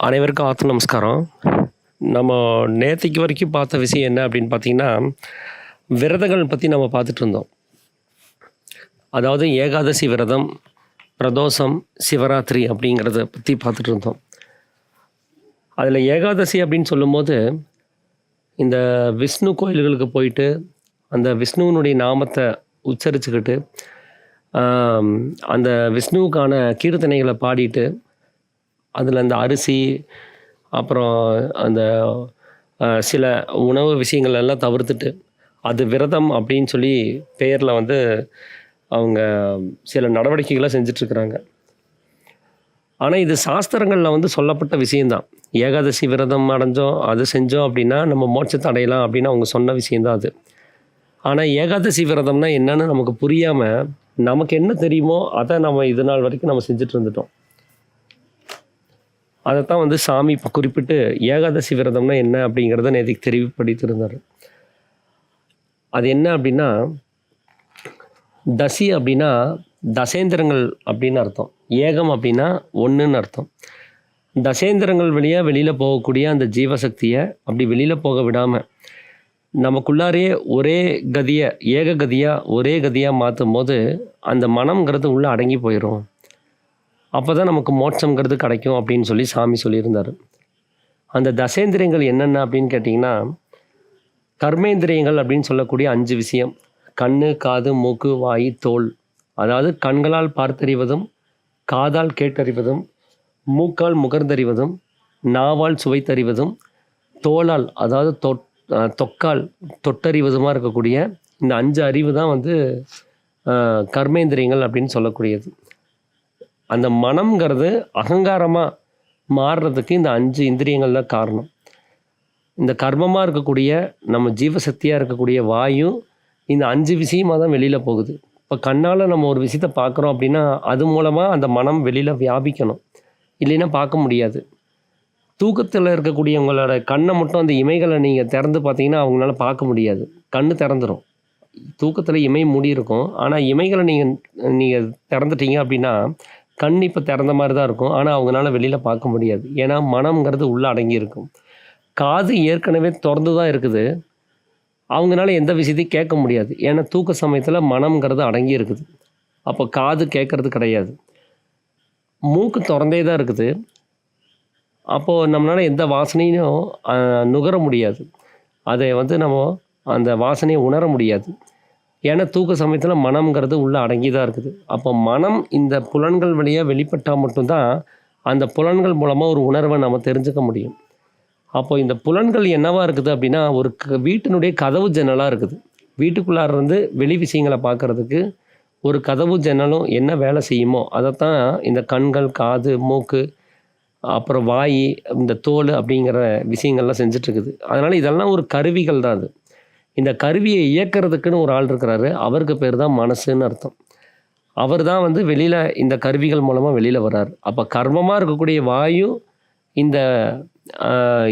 அனைவருக்கும் நமஸ்காரம். நம்ம நேத்திக்கு வரைக்கும் பார்த்த விஷயம் என்ன அப்படின்னு பார்த்தீங்கன்னா, விரதங்கள் பற்றி நம்ம பார்த்துட்டு இருந்தோம். அதாவது ஏகாதசி விரதம், பிரதோஷம், சிவராத்திரி அப்படிங்கிறத பற்றி பார்த்துட்டு இருந்தோம். அதில் ஏகாதசி அப்படின்னு சொல்லும்போது, இந்த விஷ்ணு கோயில்களுக்கு போயிட்டு, அந்த விஷ்ணுவினுடைய நாமத்தை உச்சரிச்சுக்கிட்டு, அந்த விஷ்ணுவுக்கான கீர்த்தனைகளை பாடிட்டு, அதில் அந்த அரிசி, அப்புறம் அந்த சில உணவு விஷயங்கள் எல்லாம் தவிர்த்துட்டு, அது விரதம் அப்படின்னு சொல்லி பெயரில் வந்து அவங்க சில நடவடிக்கைகளை செஞ்சிட்ருக்குறாங்க. ஆனால் இது சாஸ்திரங்களில் வந்து சொல்லப்பட்ட விஷயந்தான். ஏகாதசி விரதம் அடைஞ்சோம், அது செஞ்சோம் அப்படின்னா நம்ம மோட்சத்தை அடையலாம் அப்படின்னு அவங்க சொன்ன விஷயந்தான் அது. ஆனால் ஏகாதசி விரதம்னா என்னன்னு நமக்கு புரியாமல், நமக்கு என்ன தெரியுமோ அதை நம்ம இது நாள் வரைக்கும் நம்ம செஞ்சுட்டு இருந்துட்டோம். அதைத்தான் வந்து சாமி இப்போ குறிப்பிட்டு ஏகாதசி விரதம்னா என்ன அப்படிங்கிறத நேற்றுக்கு தெரிவுபடுத்தியிருந்தார். அது என்ன அப்படின்னா, தசி அப்படின்னா தசேந்திரங்கள் அப்படின்னு அர்த்தம். ஏகம் அப்படின்னா ஒன்றுன்னு அர்த்தம். தசேந்திரங்கள் வழியாக வெளியில் போகக்கூடிய அந்த ஜீவசக்தியை அப்படி வெளியில் போக விடாமல் நமக்குள்ளாரே ஒரே கதியை, ஏக கதியாக ஒரே கதியாக மாற்றும் போது அந்த மனம்ங்கிறது உள்ளே அடங்கி போயிடும். அப்போ தான் நமக்கு மோட்சங்கிறது கிடைக்கும் அப்படின்னு சொல்லி சாமி சொல்லியிருந்தார். அந்த தசேந்திரியங்கள் என்னென்ன அப்படின்னு கேட்டிங்கன்னா, கர்மேந்திரியங்கள் அப்படின்னு சொல்லக்கூடிய 5 விஷயம். கண்ணு, காது, மூக்கு, வாய், தோல். அதாவது கண்களால் பார்த்தறிவதும், காதால் கேட்டறிவதும், மூக்கால் முகர்ந்தறிவதும், நாவால் சுவைத்தறிவதும், தோலால் அதாவது தொக்கால் தொட்டறிவதுமாக இருக்கக்கூடிய இந்த 5 அறிவு தான் வந்து கர்மேந்திரியங்கள் அப்படின்னு சொல்லக்கூடியது. அந்த மனம்ங்கிறது அகங்காரமாக மாறுறதுக்கு இந்த 5 இந்திரியங்கள் தான் காரணம். இந்த கர்மமாக இருக்கக்கூடிய நம்ம ஜீவசக்தியாக இருக்கக்கூடிய வாயு இந்த 5 விஷயமாக தான் வெளியில் போகுது. இப்போ கண்ணால் நம்ம ஒரு விஷயத்தை பார்க்குறோம் அப்படின்னா அது மூலமாக அந்த மனம் வெளியில் வியாபிக்கணும், இல்லைன்னா பார்க்க முடியாது. தூக்கத்தில் இருக்கக்கூடியவங்களோட கண்ணை மட்டும் அந்த இமைகளை நீங்கள் திறந்து பார்த்தீங்கன்னா அவங்களால பார்க்க முடியாது. கண் திறந்துடும். தூக்கத்தில் இமை மூடி இருக்கும். ஆனால் இமைகளை நீங்கள் திறந்துட்டீங்க அப்படின்னா கண் இப்போ திறந்த மாதிரி தான் இருக்கும். ஆனால் அவங்களால வெளியில் பார்க்க முடியாது. ஏன்னா மனம்ங்கிறது உள்ளே அடங்கி இருக்கும். காது ஏற்கனவே திறந்து தான் இருக்குது. அவங்களால எந்த விஷயத்தையும் கேட்க முடியாது. ஏன்னா தூக்க சமயத்தில் மனம்ங்கிறது அடங்கி இருக்குது. அப்போ காது கேட்கறது கிடையாது. மூக்கு திறந்தே தான் இருக்குது. அப்போது நம்மளால் எந்த வாசனையும் நுகர முடியாது. அதை வந்து நம்ம அந்த வாசனையை உணர முடியாது. ஏன்னா தூக்க சமயத்தில் மனம்ங்கிறது உள்ளே அடங்கி தான் இருக்குது. அப்போ மனம் இந்த புலன்கள் வழியாக வெளிப்பட்டால் மட்டும்தான் அந்த புலன்கள் மூலமாக ஒரு உணர்வை நம்ம தெரிஞ்சுக்க முடியும். அப்போ இந்த புலன்கள் என்னவாக இருக்குது அப்படின்னா, ஒரு வீட்டினுடைய கதவு ஜன்னலாக இருக்குது. வீட்டுக்குள்ளார இருந்து வெளி விஷயங்களை பார்க்குறதுக்கு ஒரு கதவு ஜன்னலும் என்ன வேலை செய்யுமோ அதைத்தான் இந்த கண்கள், காது, மூக்கு, அப்புறம் வாய், இந்த தோல் அப்படிங்கிற விஷயங்கள்லாம் செஞ்சிட்ருக்குது. அதனால் இதெல்லாம் ஒரு கருவிகள் தான் அது. இந்த கருவியை இயக்கிறதுக்குன்னு ஒரு ஆள் இருக்கிறாரு. அவருக்கு பேர் தான் மனசுன்னு அர்த்தம். அவர் தான் வந்து வெளியில் இந்த கருவிகள் மூலமாக வெளியில் வர்றார். அப்போ கர்மமாக இருக்கக்கூடிய வாயு இந்த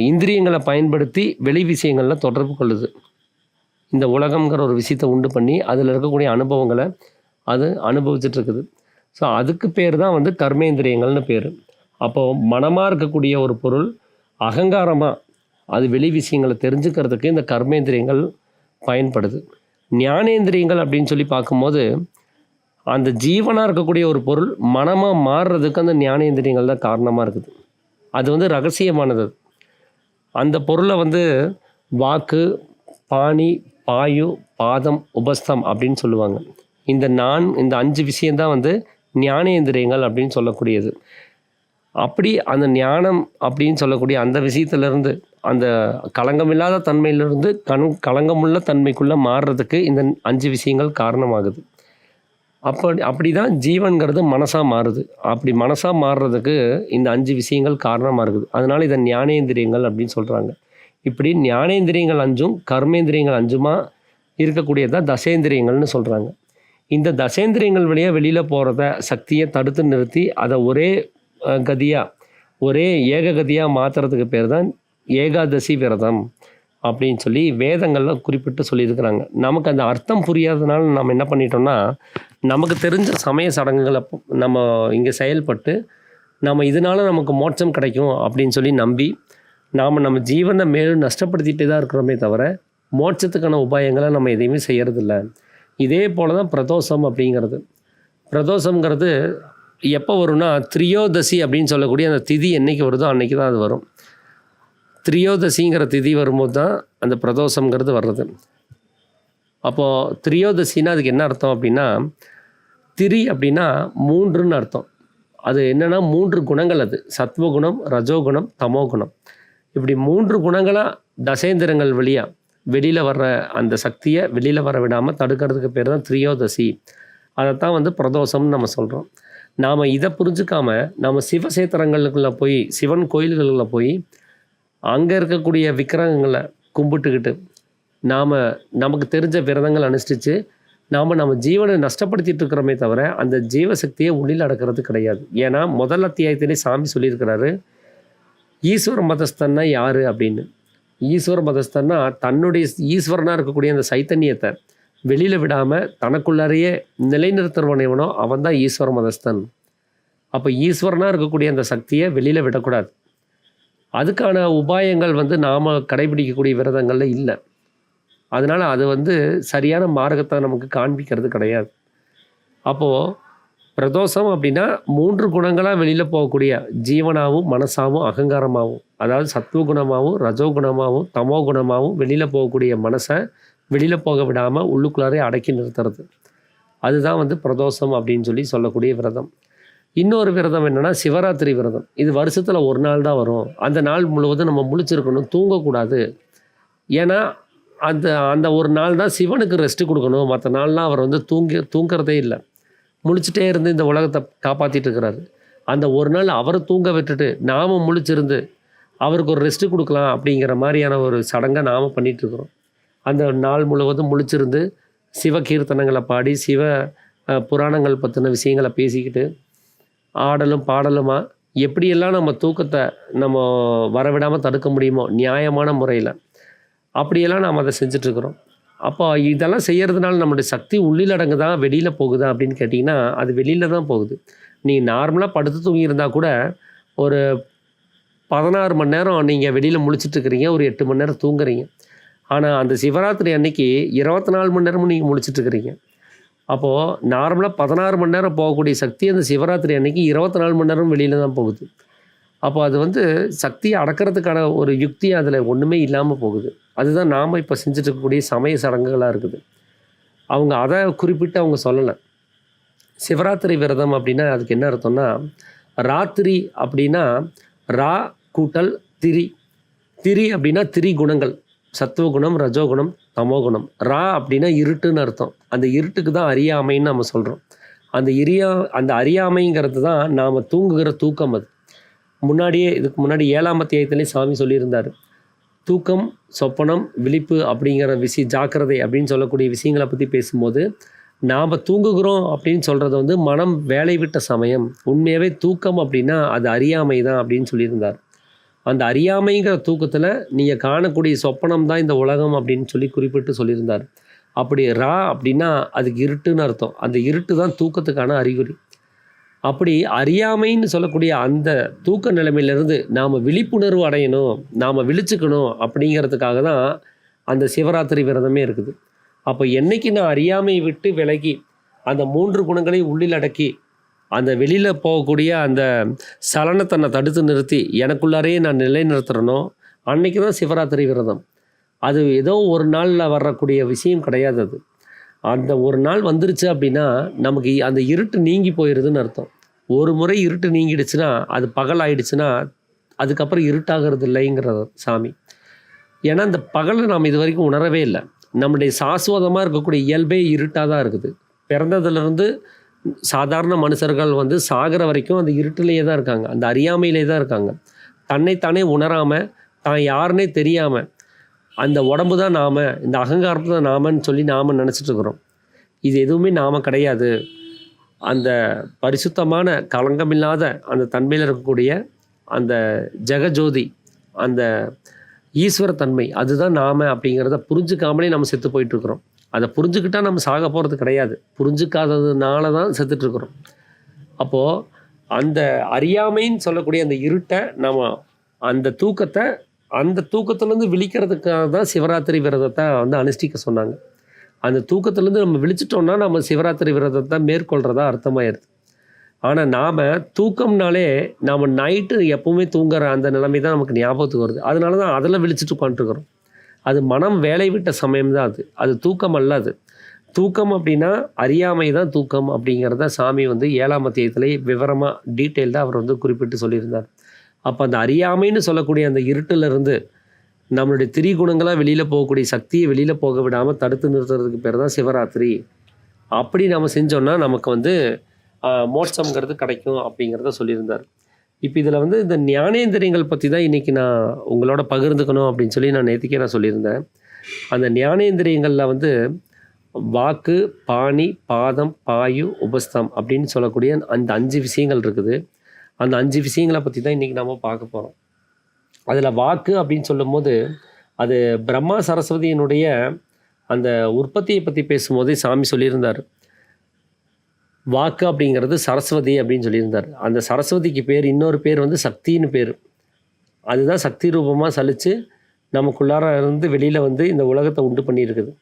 இந்திரியங்களை பயன்படுத்தி வெளி விஷயங்களில் தொடர்பு கொள்ளுது. இந்த உலகம்ங்கிற ஒரு விஷயத்தை உண்டு பண்ணி அதில் இருக்கக்கூடிய அனுபவங்களை அது அனுபவிச்சுட்ருக்குது. ஸோ அதுக்கு பேர் தான் வந்து கர்மேந்திரியங்கள்னு பேர். அப்போது மனமாக இருக்கக்கூடிய ஒரு பொருள் அகங்காரமாக அது வெளி விஷயங்களை தெரிஞ்சுக்கிறதுக்கு இந்த கர்மேந்திரியங்கள் பயன்படுது. ஞானேந்திரியங்கள் அப்படின்னு சொல்லி பார்க்கும்போது அந்த ஜீவனாக இருக்கக்கூடிய ஒரு பொருள் மனமாக மாறுறதுக்கு அந்த ஞானேந்திரியங்கள் தான் காரணமாக இருக்குது. அது வந்து ரகசியமானது. அந்த பொருளை வந்து வாக்கு, பாணி, பாயு, பாதம், உபஸ்தம் அப்படின்னு சொல்லுவாங்க. இந்த 5 விஷயந்தான் வந்து ஞானேந்திரியங்கள் அப்படின்னு சொல்லக்கூடியது. அப்படி அந்த ஞானம் அப்படின்னு சொல்லக்கூடிய அந்த விஷயத்திலிருந்து, அந்த களங்கமில்லாத தன்மையிலிருந்து களங்கமுள்ள தன்மைக்குள்ளே மாறுறதுக்கு இந்த 5 விஷயங்கள் காரணமாகுது. அப்படி தான் ஜீவன்கிறது மனசாக மாறுது. அப்படி மனசாக மாறுறதுக்கு இந்த 5 விஷயங்கள் காரணமாக இருக்குது. அதனால் இதை ஞானேந்திரியங்கள் அப்படின்னு சொல்கிறாங்க. இப்படி ஞானேந்திரியங்கள் 5ம் கர்மேந்திரியங்கள் 5மா இருக்கக்கூடியதான் தசேந்திரியங்கள்னு சொல்கிறாங்க. இந்த தசேந்திரியங்கள் வழியாக வெளியில் போகிறத சக்தியை தடுத்து நிறுத்தி அதை ஒரே கதியாக, ஒரே ஏக கதியாக மாற்றுறதுக்கு பேர் தான் ஏகாதசி விரதம் அப்படின்னு சொல்லி வேதங்களில் குறிப்பிட்டு சொல்லியிருக்கிறாங்க. நமக்கு அந்த அர்த்தம் புரியாததுனால நம்ம என்ன பண்ணிட்டோம்னா, நமக்கு தெரிஞ்ச சமய சடங்குகளை நம்ம இங்கே செயல்பட்டு நாம் இதனால் நமக்கு மோட்சம் கிடைக்கும் அப்படின்னு சொல்லி நம்பி நாம் நம்ம ஜீவனை மேலும் நஷ்டப்படுத்திகிட்டே தான் இருக்கிறோமே தவிர மோட்சத்துக்கான உபாயங்களை நம்ம எதையுமே செய்கிறதில்ல. இதே போல் தான் பிரதோஷம் அப்படிங்கிறது. பிரதோஷங்கிறது எப்போ வரும்னா திரியோதசி அப்படின்னு சொல்லக்கூடிய அந்த திதி என்றைக்கு வருதோ அன்றைக்கி தான் அது வரும். திரியோதசிங்கிற திதி வரும்போது தான் அந்த பிரதோஷங்கிறது வர்றது. அப்போது திரியோதசின்னா அதுக்கு என்ன அர்த்தம் அப்படின்னா, திரி அப்படின்னா 3ன்னு அர்த்தம். அது என்னென்னா 3 குணங்கள், அது சத்வகுணம், ரஜோகுணம், தமோகுணம். இப்படி 3 குணங்களாக தசேந்திரங்கள் வழியாக வெளியில் வர்ற அந்த சக்தியை வெளியில் வர விடாமல் தடுக்கிறதுக்கு பேர் தான் திரியோதசி. அதைத்தான் வந்து பிரதோஷம்னு நம்ம சொல்கிறோம். நாம் இதை புரிஞ்சுக்காம நம்ம சிவசேத்திரங்களுக்குள்ளே போய் சிவன் கோயில்களில் போய் அங்கே இருக்கக்கூடிய விக்கிரகங்களை கும்பிட்டுக்கிட்டு நமக்கு தெரிஞ்ச விரதங்கள் அனுஷ்டித்து நம்ம ஜீவனை நஷ்டப்படுத்திட்டு இருக்கிறோமே தவிர அந்த ஜீவசக்தியை உள்ளில் அடக்கிறது கிடையாது. ஏன்னா முதல் அத்தியாயத்திலே சாமி சொல்லியிருக்கிறாரு, ஈஸ்வர மதஸ்தன்னா யார் அப்படின்னு. ஈஸ்வர மதஸ்தன்னா தன்னுடைய ஈஸ்வரனாக இருக்கக்கூடிய அந்த சைத்தன்யத்தை வெளியில் விடாமல் தனக்குள்ளாரையே நிலைநிறுத்துறவனோ அவன் தான் ஈஸ்வர மதஸ்தன். அப்போ ஈஸ்வரனாக இருக்கக்கூடிய அந்த சக்தியை வெளியில் விடக்கூடாது. அதுக்கான உபாயங்கள் வந்து நாம் கடைபிடிக்கக்கூடிய விரதங்களில் இல்லை. அதனால் அது வந்து சரியான மார்க்கத்தை நமக்கு காண்பிக்கிறது கிடையாது. அப்போது பிரதோஷம் அப்படின்னா 3 குணங்களாக வெளியில் போகக்கூடிய ஜீவனாகவும் மனசாகவும் அகங்காரமாகவும், அதாவது சத்துவகுணமாகவும் ரஜோகுணமாகவும் தமோகுணமாகவும் வெளியில் போகக்கூடிய மனசை வெளியில் போக விடாமல் உள்ளுக்குள்ளாரே அடக்கி நிறுத்துறது, அதுதான் வந்து பிரதோஷம் அப்படின்னு சொல்லக்கூடிய விரதம். இன்னொரு விரதம் என்னென்னா சிவராத்திரி விரதம். இது வருஷத்தில் ஒரு நாள் தான் வரும். அந்த நாள் முழுவதும் நம்ம முழிச்சிருக்கணும், தூங்கக்கூடாது. ஏன்னா அந்த ஒரு நாள் தான் சிவனுக்கு ரெஸ்ட்டு கொடுக்கணும். மற்ற நாள்லாம் அவர் வந்து தூங்குறதே இல்லை, முழிச்சிட்டே இருந்து இந்த உலகத்தை காப்பாற்றிட்டு இருக்கிறாரு. அந்த ஒரு நாள் அவரை தூங்க விட்டுட்டு நாம் முழிச்சிருந்து அவருக்கு ஒரு ரெஸ்ட்டு கொடுக்கலாம் அப்படிங்கிற மாதிரியான ஒரு சடங்கை நாம் பண்ணிகிட்ருக்குறோம். அந்த நாள் முழுவதும் முழிச்சிருந்து சிவ கீர்த்தனங்களை பாடி சிவ புராணங்கள் பற்றின விஷயங்களை பேசிக்கிட்டு ஆடலும் பாடலுமா எப்படியெல்லாம் நம்ம தூக்கத்தை நம்ம வரவிடாமல் தடுக்க முடியுமோ நியாயமான முறையில் அப்படியெல்லாம் நாம் அதை செஞ்சிட்ருக்குறோம். அப்போ இதெல்லாம் செய்கிறதுனால நம்மளுடைய சக்தி உள்ளில் அடங்குதா வெளியில் போகுதா அப்படின்னு கேட்டிங்கன்னா அது வெளியில் தான் போகுது. நீங்கள் நார்மலாக படுத்து தூங்கியிருந்தால் கூட ஒரு 16 மணி நேரம் நீங்கள் வெளியில் முழிச்சிட்ருக்கிறீங்க, ஒரு 8 மணி நேரம் தூங்குறீங்க. ஆனால் அந்த சிவராத்திரி அன்னைக்கு 24 மணி நேரமும் நீங்கள் முழிச்சிட்ருக்கிறீங்க. அப்போது நார்மலாக 16 மணி நேரம் போகக்கூடிய சக்தி அந்த சிவராத்திரி அன்னைக்கு 24 மணி நேரம் வெளியில் தான் போகுது. அப்போ அது வந்து சக்தியை அடக்கிறதுக்கான ஒரு யுக்தி அதில் ஒன்றுமே இல்லாமல் போகுது. அதுதான் நாம் இப்போ செஞ்சுட்டு இருக்கக்கூடிய சமய சடங்குகளாக இருக்குது. அவங்க அதை குறிப்பிட்டு அவங்க சொல்லலை. சிவராத்திரி விரதம் அப்படின்னா அதுக்கு என்ன அர்த்தம்னா, ராத்திரி அப்படின்னா ரா கூட்டல் திரி. திரி அப்படின்னா திரிகுணங்கள், சத்துவகுணம், ரஜோகுணம், தமோகுணம். ரா அப்படின்னா இருட்டுன்னு அர்த்தம். அந்த இருட்டுக்கு தான் அறியாமைன்னு நம்ம சொல்கிறோம். அந்த அறியாமைங்கிறது தான் நாம் தூங்குகிற தூக்கம். அது இதுக்கு முன்னாடி 7ஆம் அத்தியாயத்திலே சாமி சொல்லியிருந்தார், தூக்கம், சொப்பனம், விழிப்பு அப்படிங்கிற ஜாக்கிரதை அப்படின்னு சொல்லக்கூடிய விஷயங்களை பற்றி பேசும்போது நாம் தூங்குகிறோம் அப்படின்னு சொல்கிறது வந்து மனம் வேலை விட்ட சமயம். உண்மையாகவே தூக்கம் அப்படின்னா அது அறியாமை தான் அப்படின்னு சொல்லியிருந்தார். அந்த அறியாமைங்கிற தூக்கத்தில் நீங்கள் காணக்கூடிய சொப்பனம் தான் இந்த உலகம் அப்படின்னு குறிப்பிட்டு சொல்லியிருந்தார். அப்படி ரா அப்படின்னா அதுக்கு இருட்டுன்னு அர்த்தம். அந்த இருட்டு தான் தூக்கத்துக்கான அறிகுறி. அப்படி அறியாமைன்னு சொல்லக்கூடிய அந்த தூக்க நிலைமையிலேருந்து நாம் விழிப்புணர்வு அடையணும், நாம் விழிச்சுக்கணும் அப்படிங்கிறதுக்காக தான் அந்த சிவராத்திரி விரதமே இருக்குது. அப்போ என்றைக்கு நான் அறியாமையை விட்டு விலகி அந்த 3 குணங்களை உள்ளில் அடக்கி அந்த வெளியில் போகக்கூடிய அந்த சலனத்தை நான் தடுத்து நிறுத்தி எனக்குள்ளாரையே நான் நிலைநிறுத்துறனோ அன்றைக்கி தான் சிவராத்திரி விரதம். அது ஏதோ ஒரு நாளில் வரக்கூடிய விஷயம் கிடையாது. அது அந்த ஒரு நாள் வந்துருச்சு அப்படின்னா நமக்கு அந்த இருட்டு நீங்கி போயிடுதுன்னு அர்த்தம். ஒரு முறை இருட்டு நீங்கிடுச்சுன்னா அது பகல் ஆயிடுச்சுன்னா அதுக்கப்புறம் இருட்டாகிறது இல்லைங்கிறது சாமி. ஏன்னா அந்த பகலை நாம் இது வரைக்கும் உணரவே இல்லை. நம்முடைய சாஸ்வதமாக இருக்கக்கூடிய இயல்பே இருட்டாக தான் இருக்குது. பிறந்ததுலேருந்து சாதாரண மனுஷர்கள் வந்து சாகிற வரைக்கும் அந்த இருட்டிலேயே தான் இருக்காங்க, அந்த அறியாமையிலே தான் இருக்காங்க. தன்னைத்தானே உணராமல் தான் யாருன்னே தெரியாமல் அந்த உடம்பு தான் நாம், இந்த அகங்காரத்தை தான் நாமன்னு நாம் நினச்சிட்ருக்குறோம். இது எதுவுமே நாம் கிடையாது. அந்த பரிசுத்தமான களங்கமில்லாத அந்த தன்மையில் இருக்கக்கூடிய அந்த ஜெகஜோதி, அந்த ஈஸ்வரத்தன்மை, அதுதான் நாம் அப்படிங்கிறத புரிஞ்சுக்காமலே நம்ம செத்து போயிட்டுருக்குறோம். அதை புரிஞ்சுக்கிட்டால் நம்ம சாக போகிறது கிடையாது, புரிஞ்சுக்காததுனால தான் செத்துட்ருக்குறோம். அப்போது அந்த அறியாமைன்னு சொல்லக்கூடிய அந்த இருட்டை நம்ம அந்த தூக்கத்துலேருந்து விழிக்கிறதுக்காக தான் சிவராத்திரி விரதத்தை வந்து அனுஷ்டிக்க சொன்னாங்க. அந்த தூக்கத்துலேருந்து நம்ம விழிச்சிட்டோம்னா நம்ம சிவராத்திரி விரதத்தை மேற்கொள்கிறதா அர்த்தமாயிருது. ஆனால் நாம் தூக்கம்னாலே நாம் நைட்டு எப்போவுமே தூங்குற அந்த நிலைமை தான் நமக்கு ஞாபகத்துக்கு வருது. அதனால தான் அதில் விழிச்சிட்டு உட்காந்துருக்குறோம். அது மனம் வேலை விட்ட சமயம் தான் அது தூக்கம் அல்ல. அது தூக்கம் அப்படின்னா அறியாமை தான் தூக்கம் அப்படிங்கிறத சாமி வந்து 7ஆம் அத்தியாயத்திலே விவரமாக டீட்டெயில்டாக அவர் வந்து குறிப்பிட்டு சொல்லியிருந்தார். அப்போ அந்த அறியாமைன்னு சொல்லக்கூடிய அந்த இருட்டிலிருந்து நம்மளுடைய திரிகுணங்களாக வெளியில் போகக்கூடிய சக்தியை வெளியில் போக விடாமல் தடுத்து நிறுத்துறதுக்கு பேர் தான் சிவராத்திரி. அப்படி நம்ம செஞ்சோன்னா நமக்கு வந்து மோட்சங்கிறது கிடைக்கும் அப்படிங்கிறத சொல்லியிருந்தார். இப்போ இதில் வந்து இந்த ஞானேந்திரியங்கள் பற்றி தான் இன்றைக்கி நான் உங்களோட பகிர்ந்துக்கணும் அப்படின்னு சொல்லி நான் நேற்றுக்கே நான் சொல்லியிருந்தேன். அந்த ஞானேந்திரியங்களில் வந்து வாக்கு, பாணி, பாதம், பாயு, உபஸ்தம் அப்படின்னு சொல்லக்கூடிய அந்த 5 விஷயங்கள் இருக்குது. அந்த 5 விஷயங்களை பற்றி தான் இன்றைக்கி நம்ம பார்க்க போகிறோம். அதில் வாக்கு அப்படின்னு சொல்லும்போது அது பிரம்மா சரஸ்வதியினுடைய அந்த உற்பத்தியை பற்றி பேசும்போதே சாமி சொல்லியிருந்தார். வாக்கு அப்படிங்கிறது சரஸ்வதி அப்படின்னு சொல்லியிருந்தார். அந்த சரஸ்வதிக்கு பேர் இன்னொரு பேர் வந்து சக்தின்னு பேர். அதுதான் சக்தி ரூபமாக சலித்து நமக்குள்ளார இருந்து வெளியில் வந்து இந்த உலகத்தை உண்டு பண்ணியிருக்குது.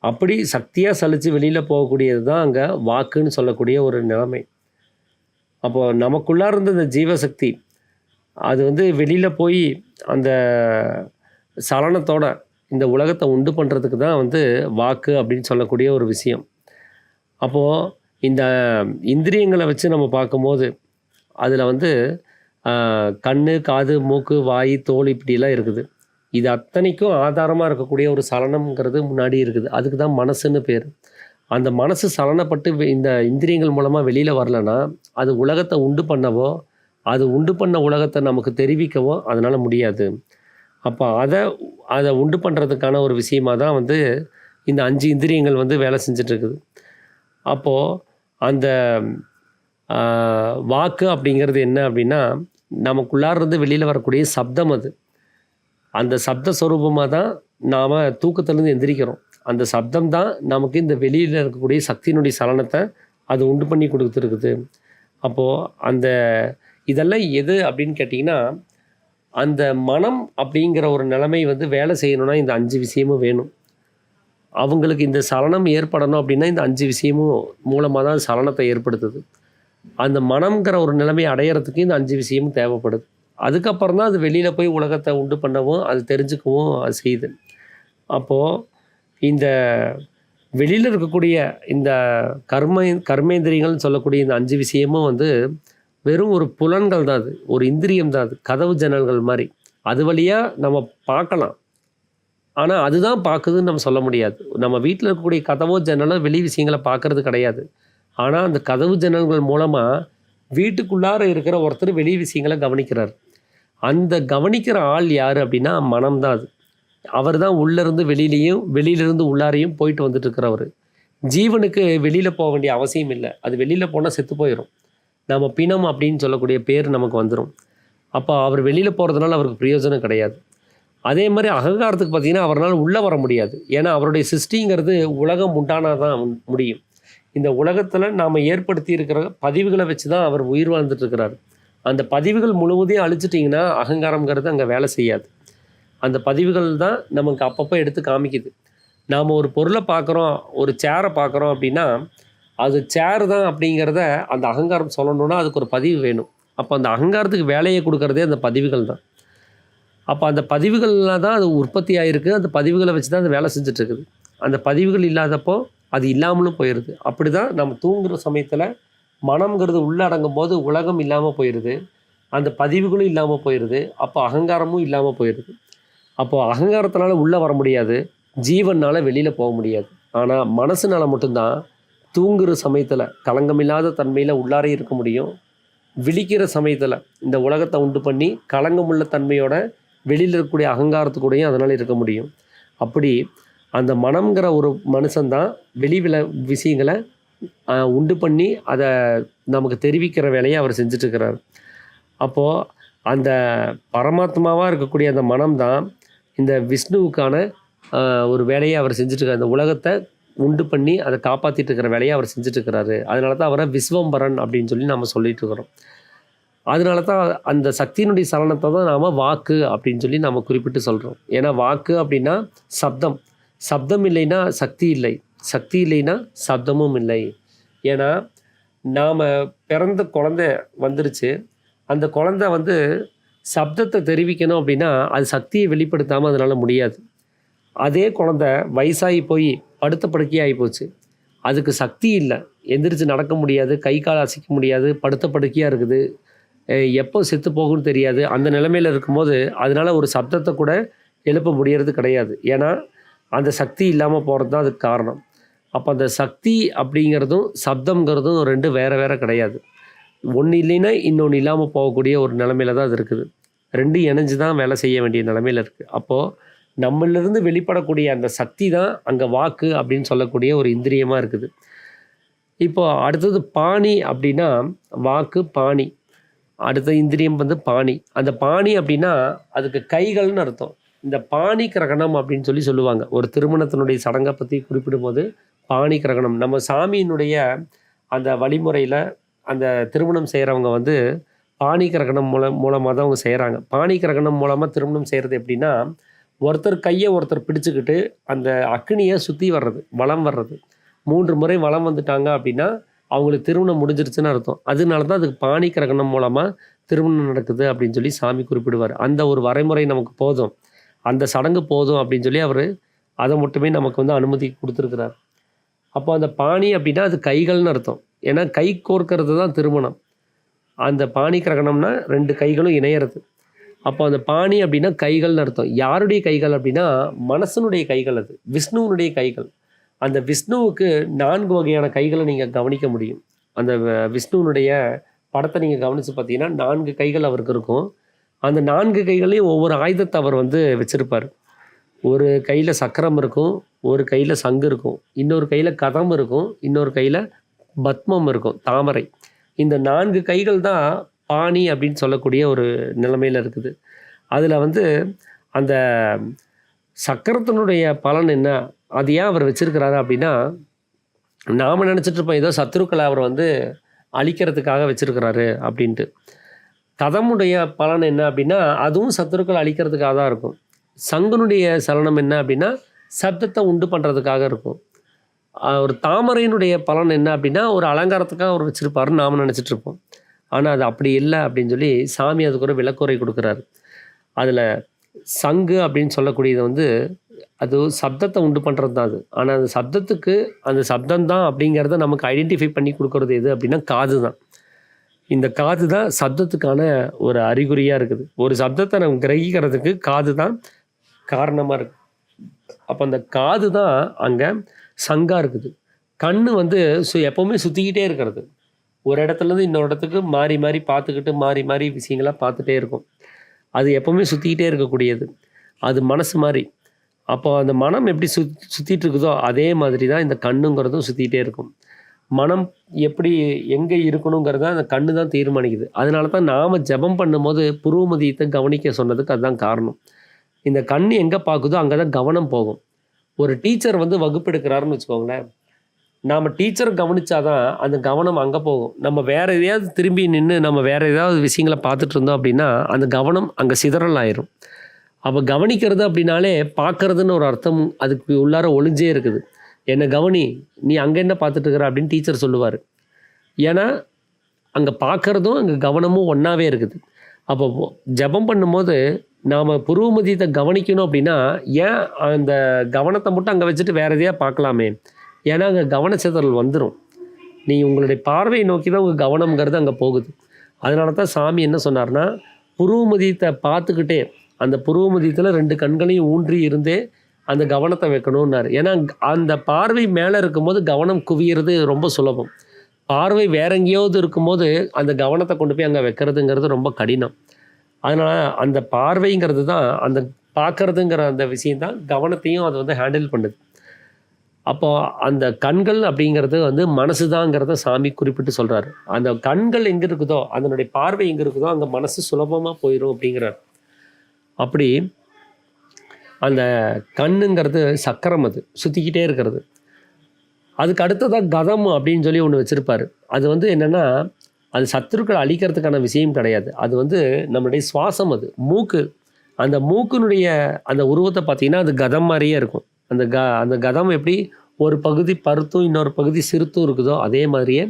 அப்படி சக்தியாக சலித்து வெளியில் போகக்கூடியது தான் அங்கே வாக்குன்னு சொல்லக்கூடிய ஒரு நிலைமை. அப்போது நமக்குள்ளார இருந்த இந்த ஜீவசக்தி அது வந்து வெளியில் போய் அந்த சலனத்தோட இந்த உலகத்தை உண்டு பண்ணுறதுக்கு தான் வந்து வாக்கு அப்படின்னு சொல்லக்கூடிய ஒரு விஷயம். அப்போது இந்த இந்திரியங்களை வச்சு நம்ம பார்க்கும்போது அதில் வந்து கண், காது, மூக்கு, வாய், தோல் இப்படிலாம் இருக்குது. இது அத்தனைக்கும் ஆதாரமாக இருக்கக்கூடிய ஒரு சலனம்ங்கிறது முன்னாடி இருக்குது. அதுக்கு தான் மனசுன்னு பேர். அந்த மனசு சலனப்பட்டு இந்த இந்திரியங்கள் மூலமாக வெளியில் வரலன்னா அது உலகத்தை உண்டு பண்ணவோ அது உண்டு பண்ண உலகத்தை நமக்கு தெரிவிக்கவோ அதனால் முடியாது. அப்போ அதை உண்டு பண்ணுறதுக்கான ஒரு விஷயமாக தான் வந்து இந்த 5 இந்திரியங்கள் வந்து வேலை செஞ்சிட்ருக்குது. அப்போது அந்த வாக்கு அப்படிங்கிறது என்ன அப்படின்னா நமக்குள்ளாரிருந்து வெளியில் வரக்கூடிய சப்தம். அந்த சப்த ஸ்வரூபமாக தான் நாம் தூக்கத்துலேருந்து எந்திரிக்கிறோம். அந்த சப்தம் தான் நமக்கு இந்த வெளியில் இருக்கக்கூடிய சக்தியினுடைய சலனத்தை அது உண்டு பண்ணி கொடுத்துருக்குது. அப்போது இதெல்லாம் எது அப்படின்னு கேட்டிங்கன்னா அந்த மனம் அப்படிங்கிற ஒரு நிலைமை வந்து வேலை செய்யணும்னா இந்த 5 விஷயமும் வேணும். அவங்களுக்கு இந்த சலனம் ஏற்படணும் அப்படின்னா இந்த 5 விஷயமும் மூலமாக தான் சலனத்தை ஏற்படுத்துது. அந்த மனம்ங்கிற ஒரு நிலைமையை அடையிறதுக்கு இந்த 5 விஷயமும் தேவைப்படுது. அதுக்கப்புறம் தான் அது வெளியில் போய் உலகத்தை உண்டு பண்ணவும் அது தெரிஞ்சுக்கவும் அது செய்யுது. அப்போது இந்த வெளியில் இருக்கக்கூடிய இந்த கர்மேந்திரியங்கள்னு சொல்லக்கூடிய இந்த 5 விஷயமும் வந்து வெறும் ஒரு புலன்கள் தான். அது ஒரு இந்திரியம் தான். அது கதவு ஜன்னல்கள் மாதிரி. அது வழியாக நம்ம பார்க்கலாம். ஆனால் அதுதான் பார்க்குதுன்னு நம்ம சொல்ல முடியாது. நம்ம வீட்டில் இருக்கக்கூடிய கதவோ ஜன்னலோ வெளி விஷயங்களை பார்க்குறது கிடையாது. ஆனால் அந்த கதவு ஜன்னல்கள் மூலமாக வீட்டுக்குள்ளார இருக்கிற ஒருத்தர் வெளி விஷயங்களை கவனிக்கிறார். அந்த கவனிக்கிற ஆள் யார் அப்படின்னா மனம்தான். அவர் தான் உள்ளேருந்து வெளியிலையும் வெளியிலேருந்து உள்ளாரையும் போயிட்டு வந்துட்டு இருக்கிறவர். ஜீவனுக்கு வெளியில் போக வேண்டிய அவசியம் இல்லை. அது வெளியில் போனால் செத்து போயிடும். நம்ம பிணம் அப்படின்னு சொல்லக்கூடிய பேர் நமக்கு வந்துடும். அப்போ அவர் வெளியில் போகிறதுனால அவருக்கு பிரயோஜனம் கிடையாது. அதே மாதிரி அகங்காரத்துக்கு பார்த்திங்கன்னா அவரால் உள்ளே வர முடியாது. ஏன்னா அவருடைய சிருஷ்டிங்கிறது உலகம் உண்டானால் தான் முடியும். இந்த உலகத்தில் நாம் ஏற்படுத்தி இருக்கிற பதிவுகளை வச்சு தான் அவர் உயிர் வாழ்ந்துட்டுருக்கிறார். அந்த பதிவுகள் முழுவதையும் அழிச்சிட்டிங்கன்னா அகங்காரங்கிறது அங்கே வேலை செய்யாது. அந்த பதிவுகள் தான் நமக்கு அப்பப்போ எடுத்து காமிக்குது. நாம் ஒரு பொருளை பார்க்குறோம், ஒரு சேரை பார்க்குறோம் அப்படின்னா அது சேர் தான் அப்படிங்கிறத அந்த அகங்காரம் சொல்லணுன்னா அதுக்கு ஒரு பதிவு வேணும். அப்போ அந்த அகங்காரத்துக்கு வேலையை கொடுக்குறதே அந்த பதிவுகள் தான். அப்போ அந்த பதிவுகளில் தான் அது உற்பத்தி ஆகிருக்கு. அந்த பதிவுகளை வச்சு தான் அது வேலை செஞ்சிட்ருக்குது. அந்த பதிவுகள் இல்லாதப்போ அது இல்லாமலும் போயிடுது. அப்படி தான் நம்ம தூங்குகிற சமயத்தில் மனம்ங்கிறது உள்ளடங்கும் போது உலகம் இல்லாமல் போயிடுது. அந்த பதிவுகளும் இல்லாமல் போயிடுது. அப்போ அகங்காரமும் இல்லாமல் போயிடுது. அப்போது அகங்காரத்தினால உள்ளே வர முடியாது, ஜீவனால் வெளியில் போக முடியாது. ஆனால் மனசுனால மட்டும்தான் தூங்குகிற சமயத்தில் களங்கமில்லாத தன்மையில் உள்ளாரே இருக்க முடியும். விழிக்கிற சமயத்தில் இந்த உலகத்தை உண்டு பண்ணி களங்கமுள்ள தன்மையோட வெளியில் இருக்கக்கூடிய அகங்காரத்துக்கூடையும் அதனால் இருக்க முடியும். அப்படி அந்த மனம்ங்கிற ஒரு மனுஷன்தான் விஷயங்களை உண்டு பண்ணி அதை நமக்கு தெரிவிக்கிற வேலையை அவர் செஞ்சிட்ருக்கிறார். அப்போது அந்த பரமாத்மாவாக இருக்கக்கூடிய அந்த மனம்தான் இந்த விஷ்ணுவுக்கான ஒரு வேலையை அவர் செஞ்சிட்ருக்கார். இந்த உலகத்தை உண்டு பண்ணி அதை காப்பாற்றிட்டு இருக்கிற வேலையை அவர் செஞ்சிட்ருக்கிறாரு. அதனால தான் அவரை விஸ்வம்பரன் அப்படின்னு சொல்லி நம்ம சொல்லிகிட்டு இருக்கிறோம். அதனால தான் அந்த சக்தியினுடைய சலனத்தை தான் நாம் வாக்கு அப்படின்னு சொல்லி நாம் குறிப்பிட்டு சொல்கிறோம். ஏன்னா வாக்கு அப்படின்னா சப்தம். சப்தம் இல்லைன்னா சக்தி இல்லை, சக்தி இல்லைன்னா சப்தமும் இல்லை. ஏன்னா நாம் பிறந்த குழந்தை வந்துருச்சு, அந்த குழந்தை வந்து சப்தத்தை தெரிவிக்கணும் அப்படின்னா அது சக்தியை வெளிப்படுத்தாமல் அதனால் முடியாது. அதே குழந்தை வயசாகி போய் படுத்த படுக்கையாகி போச்சு, அதுக்கு சக்தி இல்லை, எந்திரிச்சு நடக்க முடியாது, கை கால் அசைக்க முடியாது, படுத்த படுக்கையாக இருக்குது, எப்போ செத்து போகும்னு தெரியாது. அந்த நிலைமையில் இருக்கும்போது அதனால் ஒரு சப்தத்தை கூட எழுப்ப முடியறது கிடையாது. ஏன்னா அந்த சக்தி இல்லாமல் போகிறது தான் அதுக்கு காரணம். அப்போ அந்த சக்தி அப்படிங்கிறதும் சப்தங்கிறதும் ரெண்டு வேறு வேறு கிடையாது. ஒன்று இல்லைன்னா இன்னொன்று இல்லாமல் போகக்கூடிய ஒரு நிலைமையில தான் அது இருக்குது. ரெண்டும் இணைஞ்சு தான் வேலை செய்ய வேண்டிய நிலைமையில் இருக்குது. அப்போது நம்மளிருந்து வெளிப்படக்கூடிய அந்த சக்தி தான் அங்கே வாக்கு அப்படின்னு சொல்லக்கூடிய ஒரு இந்திரியமாக இருக்குது. இப்போ அடுத்தது பாணி அப்படின்னா வாக்கு பாணி, அடுத்த இந்திரியம் வந்து பாணி. அந்த பாணி அப்படின்னா அதுக்கு கைகள்னு அர்த்தம். இந்த பாணி கிரகணம் அப்படின்னு சொல்லி சொல்லுவாங்க. ஒரு திருமணத்தினுடைய சடங்கை பற்றி குறிப்பிடும்போது பாணி கிரகணம், நம்ம சாமியினுடைய அந்த வழிமுறையில் அந்த திருமணம் செய்கிறவங்க வந்து பாணி கிரகணம் மூலமாக தான் அவங்க செய்கிறாங்க. பாணி கிரகணம் மூலமாக திருமணம் செய்கிறது எப்படின்னா, ஒருத்தர் கையை ஒருத்தர் பிடிச்சிக்கிட்டு அந்த அக்னியை சுற்றி வர்றது, வலம் வர்றது. 3 முறை வலம் வந்துட்டாங்க அப்படின்னா அவங்களுக்கு திருமணம் முடிஞ்சிருச்சுன்னு அர்த்தம். அதனால தான் அதுக்கு பாணி கிரகணம் மூலமாக திருமணம் நடக்குது அப்படின்னு சொல்லி சாமி குறிப்பிடுவார். அந்த ஒரு வரைமுறை நமக்கு போதும், அந்த சடங்கு போதும் அப்படின்னு சொல்லி அவர் அதை மட்டுமே நமக்கு வந்து அனுமதி கொடுத்துருக்கிறார். அப்போ அந்த பாணி அப்படின்னா அது கைகள்னு அர்த்தம். ஏன்னா கை கோர்க்கிறது தான் திருமணம். அந்த பாணி கிரகணம்னா 2 கைகளும் இணையிறது. அப்போ அந்த பாணி அப்படின்னா கைகள்னு அர்த்தம். யாருடைய கைகள் அப்படின்னா மனசனுடைய கைகள், அது விஷ்ணுவனுடைய கைகள். அந்த விஷ்ணுவுக்கு 4 வகையான கைகளை நீங்கள் கவனிக்க முடியும். அந்த விஷ்ணுவனுடைய படத்தை நீங்கள் கவனித்து பார்த்தீங்கன்னா 4 கைகள் அவருக்கு இருக்கும். அந்த 4 கைகளையும் ஒவ்வொரு ஆயுதத்தை அவர் வந்து வச்சுருப்பார். ஒரு கையில் சக்கரம் இருக்கும், ஒரு கையில் சங்கு இருக்கும், இன்னொரு கையில் கதம் இருக்கும், இன்னொரு கையில் பத்மம் இருக்கும், தாமரை. இந்த 4 கைகள் தான் பாணி அப்படின்னு சொல்லக்கூடிய ஒரு நிலைமையில் இருக்குது. அதில் வந்து அந்த சக்கரத்தினுடைய பலன் என்ன, அது ஏன் அவர் வச்சிருக்கிறாரு அப்படின்னா, நாம் நினச்சிட்ருப்போம் ஏதோ சத்துருக்களை அவர் வந்து அழிக்கிறதுக்காக வச்சுருக்கிறாரு அப்படின்ட்டு. கதமுடைய பலன் என்ன அப்படின்னா, அதுவும் சத்துருக்களை அழிக்கிறதுக்காக தான் இருக்கும். சங்குனுடைய சலனம் என்ன அப்படின்னா சப்தத்தை உண்டு பண்ணுறதுக்காக இருக்கும். ஒரு தாமரையினுடைய பலன் என்ன அப்படின்னா ஒரு அலங்காரத்துக்காக அவர் வச்சுருப்பாருன்னு நாம் நினச்சிட்ருப்போம். ஆனால் அது அப்படி இல்லை அப்படின்னு சொல்லி சாமி அதுக்கு ஒரு விளக்குறை கொடுக்குறாரு. அதில் சங்கு அப்படின்னு சொல்லக்கூடியது வந்து அது சப்தத்தை உண்டு பண்ணுறது தான் அது. ஆனால் அந்த சப்தத்துக்கு அந்த சப்தம்தான் அப்படிங்கிறத நமக்கு ஐடென்டிஃபை பண்ணி கொடுக்குறது எது அப்படின்னா காது தான். இந்த காது தான் சப்தத்துக்கான ஒரு அறிகுறியாக இருக்குது. ஒரு சப்தத்தை நம்ம கிரகிக்கிறதுக்கு காது தான் காரணமாக இருக்குது. அப்போ அந்த காது தான் அங்கே சங்காக இருக்குது. கண் வந்து எப்போவுமே சுற்றிக்கிட்டே இருக்கிறது. ஒரு இடத்துலேருந்து இன்னொரு இடத்துக்கு மாறி மாறி பார்த்துக்கிட்டு மாறி மாறி விஷயங்களாக பார்த்துட்டே இருக்கும். அது எப்போவுமே சுற்றிக்கிட்டே இருக்கக்கூடியது. அது மனசு மாதிரி. அப்போ அந்த மனம் எப்படி சுற்றிட்டு இருக்குதோ அதே மாதிரி தான் இந்த கண்ணுங்கிறதும் சுற்றிக்கிட்டே இருக்கும். மனம் எப்படி எங்கே இருக்கணுங்கிறத அந்த கண்ணு தான் தீர்மானிக்குது. அதனால தான் நாம் ஜெபம் பண்ணும்போது புருவமதியத்தை கவனிக்க சொன்னதுக்கு அதுதான் காரணம். இந்த கண் எங்கே பார்க்குதோ அங்கே தான் கவனம் போகும். ஒரு டீச்சர் வந்து வகுப்பு எடுக்கிறாருன்னு வச்சுக்கோங்களேன், நாம் டீச்சரை கவனித்தாதான் அந்த கவனம் அங்கே போகும். நம்ம வேறு எதையாவது திரும்பி நின்று நம்ம வேறு ஏதாவது விஷயங்களை பார்த்துட்டு இருந்தோம் அப்படின்னா அந்த கவனம் அங்கே சிதறல் ஆயிரும். அப்போ கவனிக்கிறது அப்படின்னாலே பார்க்கறதுன்னு ஒரு அர்த்தம் அதுக்கு உள்ளார ஒளிஞ்சே இருக்குது. என்னை கவனி, நீ அங்கே என்ன பார்த்துட்டு இருக்கிற அப்படின்னு டீச்சர் சொல்லுவார். ஏன்னா அங்கே பார்க்குறதும் அங்கே கவனமும் ஒன்றாவே இருக்குது. அப்போ ஜெபம் பண்ணும்போது நாம் புருவமதியத்தை கவனிக்கணும் அப்படின்னா ஏன் அந்த கவனத்தை மட்டும் அங்கே வச்சுட்டு வேறு எதையா பார்க்கலாமே? ஏன்னா அங்கே கவனச்சிதறல் வந்துடும். நீ உங்களுடைய பார்வையை நோக்கி தான் உங்கள் கவனம்ங்கிறது அங்கே போகுது. அதனால தான் சாமி என்ன சொன்னார்னா, புருவமதியத்தை பார்த்துக்கிட்டே அந்த புருவமதியத்தில் 2 கண்களையும் ஊன்றி இருந்தே அந்த கவனத்தை வைக்கணும்னாரு. ஏன்னா அந்த பார்வை மேலே இருக்கும்போது கவனம் குவியறது ரொம்ப சுலபம். பார்வை வேற எங்கேயாவது இருக்கும்போது அந்த கவனத்தை கொண்டு போய் அங்கே வைக்கிறதுங்கிறது ரொம்ப கடினம். அதனால் அந்த பார்வைங்கிறது தான் அந்த பார்க்குறதுங்கிற அந்த விஷயந்தான் கவனத்தையும் அது வந்து ஹேண்டில் பண்ணுது. அப்போது அந்த கண்கள் அப்படிங்கிறது வந்து மனசு தாங்கிறத சாமி குறிப்பிட்டு சொல்கிறாரு. அந்த கண்கள் எங்கே இருக்குதோ அதனுடைய பார்வை எங்கே இருக்குதோ அங்கே மனசு சுலபமாக போயிடும் அப்படிங்கிறார். அப்படி அந்த கண்ணுங்கிறது சக்கரம், அது சுற்றிக்கிட்டே இருக்கிறது. அதுக்கு அடுத்ததாக கதம் அப்படின்னு சொல்லி ஒன்று வச்சுருப்பார். அது வந்து என்னென்னா அது சத்துருக்களை அழிக்கிறதுக்கான விஷயம் கிடையாது. அது வந்து நம்மளுடைய சுவாசம், அது மூக்கு. அந்த மூக்கினுடைய அந்த உருவத்தை பார்த்தீங்கன்னா அது கதம் மாதிரியே இருக்கும். அந்த கதம் எப்படி ஒரு பகுதி பருத்தும் இன்னொரு பகுதி சிறுத்தும் இருக்குதோ அதே மாதிரியே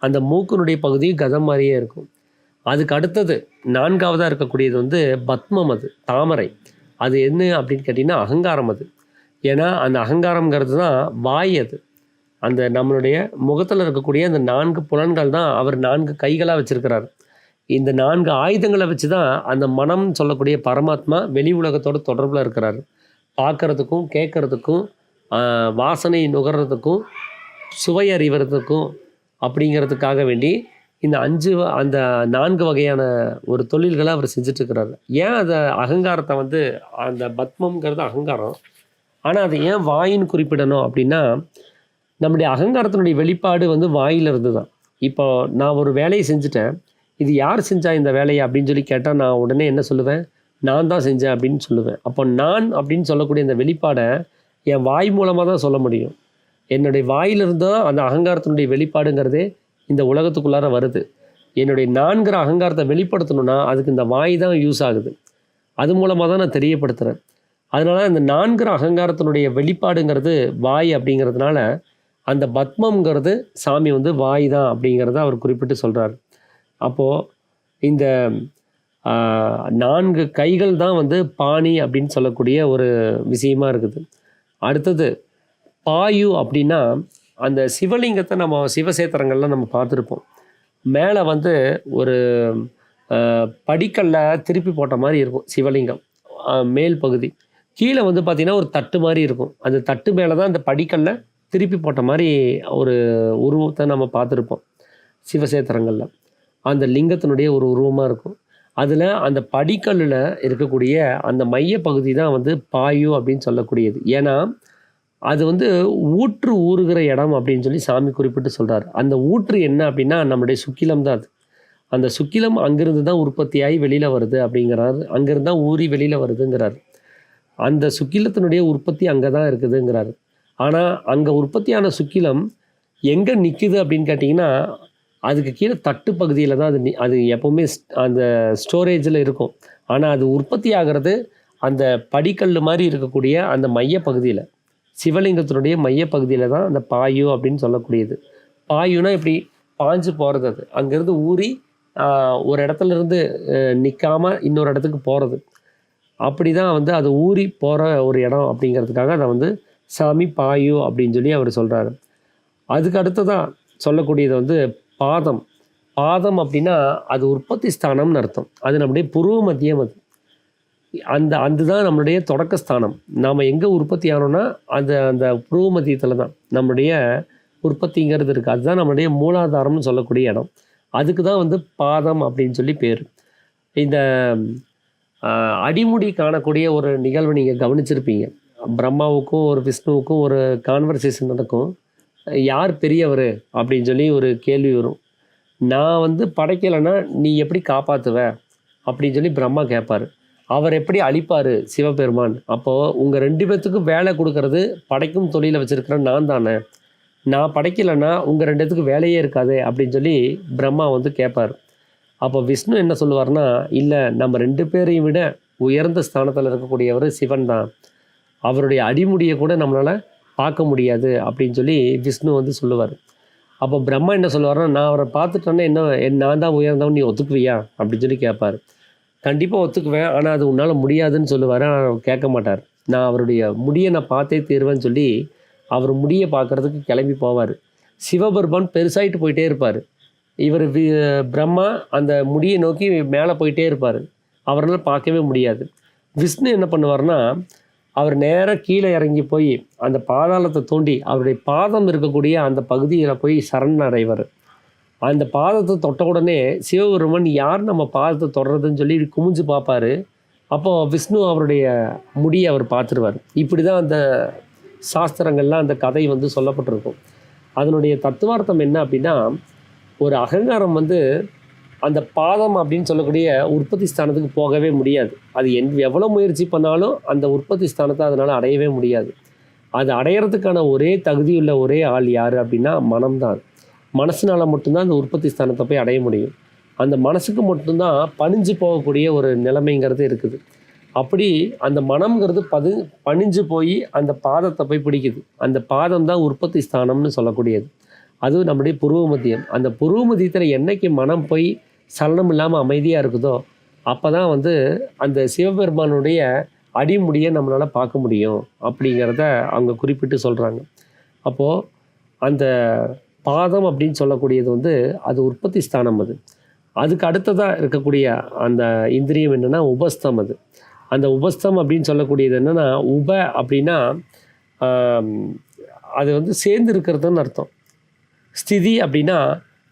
அந்த மூக்கினுடைய பகுதி கதம் மாதிரியே இருக்கும். அதுக்கு அடுத்தது 4வதாக இருக்கக்கூடியது வந்து பத்மம், அது தாமரை. அது என்ன அப்படின்னு கேட்டிங்கன்னா அகங்காரம் அது. ஏன்னா அந்த அகங்காரம்ங்கிறது தான் வாய். அது அந்த நம்மளுடைய முகத்தில் இருக்கக்கூடிய அந்த 4 புலன்கள் தான் அவர் 4 கைகளாக வச்சுருக்கிறார். இந்த 4 ஆயுதங்களை வச்சு தான் அந்த மனம் சொல்லக்கூடிய பரமாத்மா வெளி உலகத்தோட தொடர்பில் இருக்கிறார். பார்க்குறதுக்கும் கேட்குறதுக்கும் வாசனை நுகர்றதுக்கும் சுவை அறிவறதுக்கும் அப்படிங்கிறதுக்காக வேண்டி இந்த 4 வகையான ஒரு தொழில்களை அவர் செஞ்சிட்ருக்கிறார். ஏன் அதை அகங்காரத்தை வந்து அந்த பத்மங்கிறது அகங்காரம், ஆனால் அதை ஏன் வாயின்னு குறிப்பிடணும் அப்படின்னா நம்முடைய அகங்காரத்தினுடைய வெளிப்பாடு வந்து வாயிலிருந்து தான். இப்போ நான் ஒரு வேலையை செஞ்சுட்டேன், இது யார் செஞ்சா இந்த வேலையை அப்படின்னு சொல்லி கேட்டால் நான் உடனே என்ன சொல்லுவேன்? நான் தான் செஞ்சேன் அப்படின்னு சொல்லுவேன். அப்போ நான் அப்படின்னு சொல்லக்கூடிய இந்த வெளிப்பாடை என் வாய் மூலமாக தான் சொல்ல முடியும். என்னுடைய வாயிலிருந்து தான் அந்த அகங்காரத்தினுடைய வெளிப்பாடுங்கிறதே இந்த உலகத்துக்குள்ளார வருது. என்னுடைய நான்கிற அகங்காரத்தை வெளிப்படுத்தணும்னா அதுக்கு இந்த வாய் தான் யூஸ் ஆகுது. அது மூலமாக தான் நான் தெரியப்படுத்துகிறேன். அதனால் இந்த 4 அகங்காரத்தினுடைய வெளிப்பாடுங்கிறது வாய் அப்படிங்கிறதுனால அந்த பத்மங்கிறது சாமி வந்து வாய் தான் அப்படிங்கிறத அவர் குறிப்பிட்டு சொல்கிறார். அப்போது இந்த 4 கைகள் தான் வந்து பாணி அப்படின்னு சொல்லக்கூடிய ஒரு விஷயமா இருக்குது. அடுத்தது பாயு அப்படின்னா அந்த சிவலிங்கத்தை நம்ம சிவசேத்திரங்கள்லாம் நம்ம பார்த்துருப்போம். மேலே வந்து ஒரு படிக்கல்ல திருப்பி போட்ட மாதிரி இருக்கும் சிவலிங்கம் மேல் பகுதி. கீழே வந்து பார்த்திங்கன்னா ஒரு தட்டு மாதிரி இருக்கும். அந்த தட்டு மேலே தான் அந்த படிக்கல்ல திருப்பி போட்ட மாதிரி ஒரு உருவத்தை நம்ம பார்த்துருப்போம் சிவசேத்திரங்களில். அந்த லிங்கத்தினுடைய ஒரு உருவமாக இருக்கும். அதில் அந்த படிக்கல்லில் இருக்கக்கூடிய அந்த மைய பகுதி தான் வந்து பாயு அப்படின்னு சொல்லக்கூடியது. ஏன்னா அது வந்து ஊற்று ஊறுகிற இடம் அப்படின்னு சொல்லி சாமி குறிப்பிட்டு சொல்கிறார். அந்த ஊற்று என்ன அப்படின்னா நம்முடைய சுக்கிலம் தான் அது. அந்த சுக்கிலம் அங்கிருந்து தான் உற்பத்தியாகி வெளியில் வருது அப்படிங்கிறாரு. அங்கிருந்து தான் ஊறி வெளியில் வருதுங்கிறார். அந்த சுக்கிலத்தினுடைய உற்பத்தி அங்கே தான் இருக்குதுங்கிறாரு. ஆனால் அங்கே உற்பத்தியான சுக்கிலம் எங்கே நிற்குது அப்படின்னு கேட்டிங்கன்னா அதுக்கு கீழே தட்டு பகுதியில் தான் அது எப்போவுமே அந்த ஸ்டோரேஜில் இருக்கும். ஆனால் அது உற்பத்தி ஆகிறது அந்த படிக்கல் மாதிரி இருக்கக்கூடிய அந்த மைய பகுதியில், சிவலிங்கத்தினுடைய மைய பகுதியில் தான் அந்த பாயு அப்படின்னு சொல்லக்கூடியது. பாயுனா இப்படி பாஞ்சு போகிறது. அது அங்கேருந்து ஊறி ஒரு இடத்துலேருந்து நிற்காமல் இன்னொரு இடத்துக்கு போகிறது. அப்படி தான் வந்து அது ஊறி போகிற ஒரு இடம் அப்படிங்கிறதுக்காக அதை வந்து சாமி பாயு அப்படின்னு சொல்லி அவர் சொல்கிறாரு. அதுக்கு அடுத்ததான் சொல்லக்கூடியது வந்து பாதம். பாதம் அப்படின்னா அது உற்பத்தி ஸ்தானம்னு அர்த்தம். அது நம்முடைய புருவ மத்தியம். அது அதுதான் நம்மளுடைய தொடக்க ஸ்தானம். நாம் எங்கே உற்பத்தி ஆனோன்னா அந்த புருவ மத்தியத்தில் தான் நம்முடைய உற்பத்திங்கிறது இருக்குது. அதுதான் நம்மளுடைய மூலாதாரம்னு சொல்லக்கூடிய இடம். அதுக்கு தான் வந்து பாதம் அப்படின்னு சொல்லி பேர். இந்த அடிமுடி காணக்கூடிய ஒரு நிகழ்வை நீங்கள் கவனிச்சிருப்பீங்க. பிரம்மாவுக்கும் ஒரு விஷ்ணுவுக்கும் ஒரு கான்வர்சேஷன் நடக்கும். யார் பெரியவர் அப்படின்னு சொல்லி ஒரு கேள்வி வரும். நான் வந்து படைக்கலைன்னா நீ எப்படி காப்பாற்றுவ அப்படின்னு சொல்லி பிரம்மா கேட்பார். அவர் எப்படி அழிப்பார் சிவபெருமான். அப்போது உங்கள் 2 பேர்த்துக்கும் வேலை கொடுக்கறது படைக்கும் தொழிலை வச்சுருக்கிற நான் தானே. நான் படைக்கலைன்னா உங்கள் 2 பேர்த்துக்கு வேலையே இருக்காது அப்படின்னு சொல்லி பிரம்மா வந்து கேட்பார். அப்போ விஷ்ணு என்ன சொல்லுவார்னா, இல்லை நம்ம 2 பேரையும் விட உயர்ந்த ஸ்தானத்தில் இருக்கக்கூடியவர் சிவன் தான். அவருடைய அடிமுடியை கூட நம்மளால் பார்க்க முடியாது அப்படின்னு சொல்லி விஷ்ணு வந்து சொல்லுவார். அப்போ பிரம்மா என்ன சொல்லுவார்னா, நான் அவரை பார்த்துட்டேன்னா நான் தான் உயர்ந்தவன், நீ ஒத்துக்குவியா அப்படின்னு சொல்லி கேட்பார். கண்டிப்பாக ஒத்துக்குவேன், ஆனால் அது உன்னால் முடியாதுன்னு சொல்லுவார். ஆனால் கேட்க மாட்டார். நான் அவருடைய முடியை நான் பார்த்தே தீர்வேன்னு சொல்லி அவர் முடியை பார்க்குறதுக்கு கிளம்பி போவார். சிவபெருமான் பெருசாகிட்டு போயிட்டே இருப்பார். இவர் பிரம்மா அந்த முடியை நோக்கி மேலே போயிட்டே இருப்பார். அவரால் பார்க்கவே முடியாது. விஷ்ணு என்ன பண்ணுவார்னா, அவர் நேராக கீழே இறங்கி போய் அந்த பாதாளத்தை தோண்டி அவருடைய பாதம் இருக்கக்கூடிய அந்த பகுதியில் போய் சரணடைவார். அந்த பாதத்தை தொட்ட உடனே சிவபெருமான் யார் நம்ம பாதத்தை தொடுறதுன்னு சொல்லி குமிஞ்சு பார்ப்பார். அப்போது விஷ்ணு அவருடைய முடியை அவர் பார்த்துருவார். இப்படி தான் அந்த சாஸ்திரங்கள்லாம் அந்த கதை வந்து சொல்லப்பட்டிருக்கும். அதனுடைய தத்துவார்த்தம் என்ன அப்படின்னா, ஒரு அகங்காரம் வந்து அந்த பாதம் அப்படின்னு சொல்லக்கூடிய உற்பத்தி ஸ்தானத்துக்கு போகவே முடியாது. அது எவ்வளோ முயற்சி பண்ணாலும் அந்த உற்பத்தி ஸ்தானத்தை அதனால் அடையவே முடியாது. அது அடையிறதுக்கான ஒரே தகுதியுள்ள ஒரே ஆள் யார் அப்படின்னா மனம்தான். மனசுனால மட்டும்தான் அந்த உற்பத்தி ஸ்தானத்தை போய் அடைய முடியும். அந்த மனசுக்கு மட்டும்தான் பணிஞ்சு போகக்கூடிய ஒரு நிலைமைங்கிறது இருக்குது. அப்படி அந்த மனம்ங்கிறது பணிஞ்சு போய் அந்த பாதத்தை போய் பிடிக்குது. அந்த பாதம் தான் உற்பத்தி ஸ்தானம்னு சொல்லக்கூடியது. அதுவும் நம்முடைய புருவ மத்தியம். அந்த புருவ மத்தியத்தில் என்னைக்கு மனம் போய் சலனம் இல்லாமல் அமைதியாக இருக்குதோ அப்போ தான் வந்து அந்த சிவபெருமானுடைய அடிமுடியை நம்மளால் பார்க்க முடியும் அப்படிங்கிறத அவங்க குறிப்பிட்டு சொல்கிறாங்க. அப்போது அந்த பாதம் அப்படின்னு சொல்லக்கூடியது வந்து அது உற்பத்தி ஸ்தானம். அதுக்கு அடுத்ததாக இருக்கக்கூடிய அந்த இந்திரியம் என்னென்னா உபஸ்தம். அந்த உபஸ்தம் அப்படின்னு சொல்லக்கூடியது என்னென்னா அப்படின்னா அது வந்து சேர்ந்து இருக்கிறதுன்னு அர்த்தம். ஸ்திதி அப்படின்னா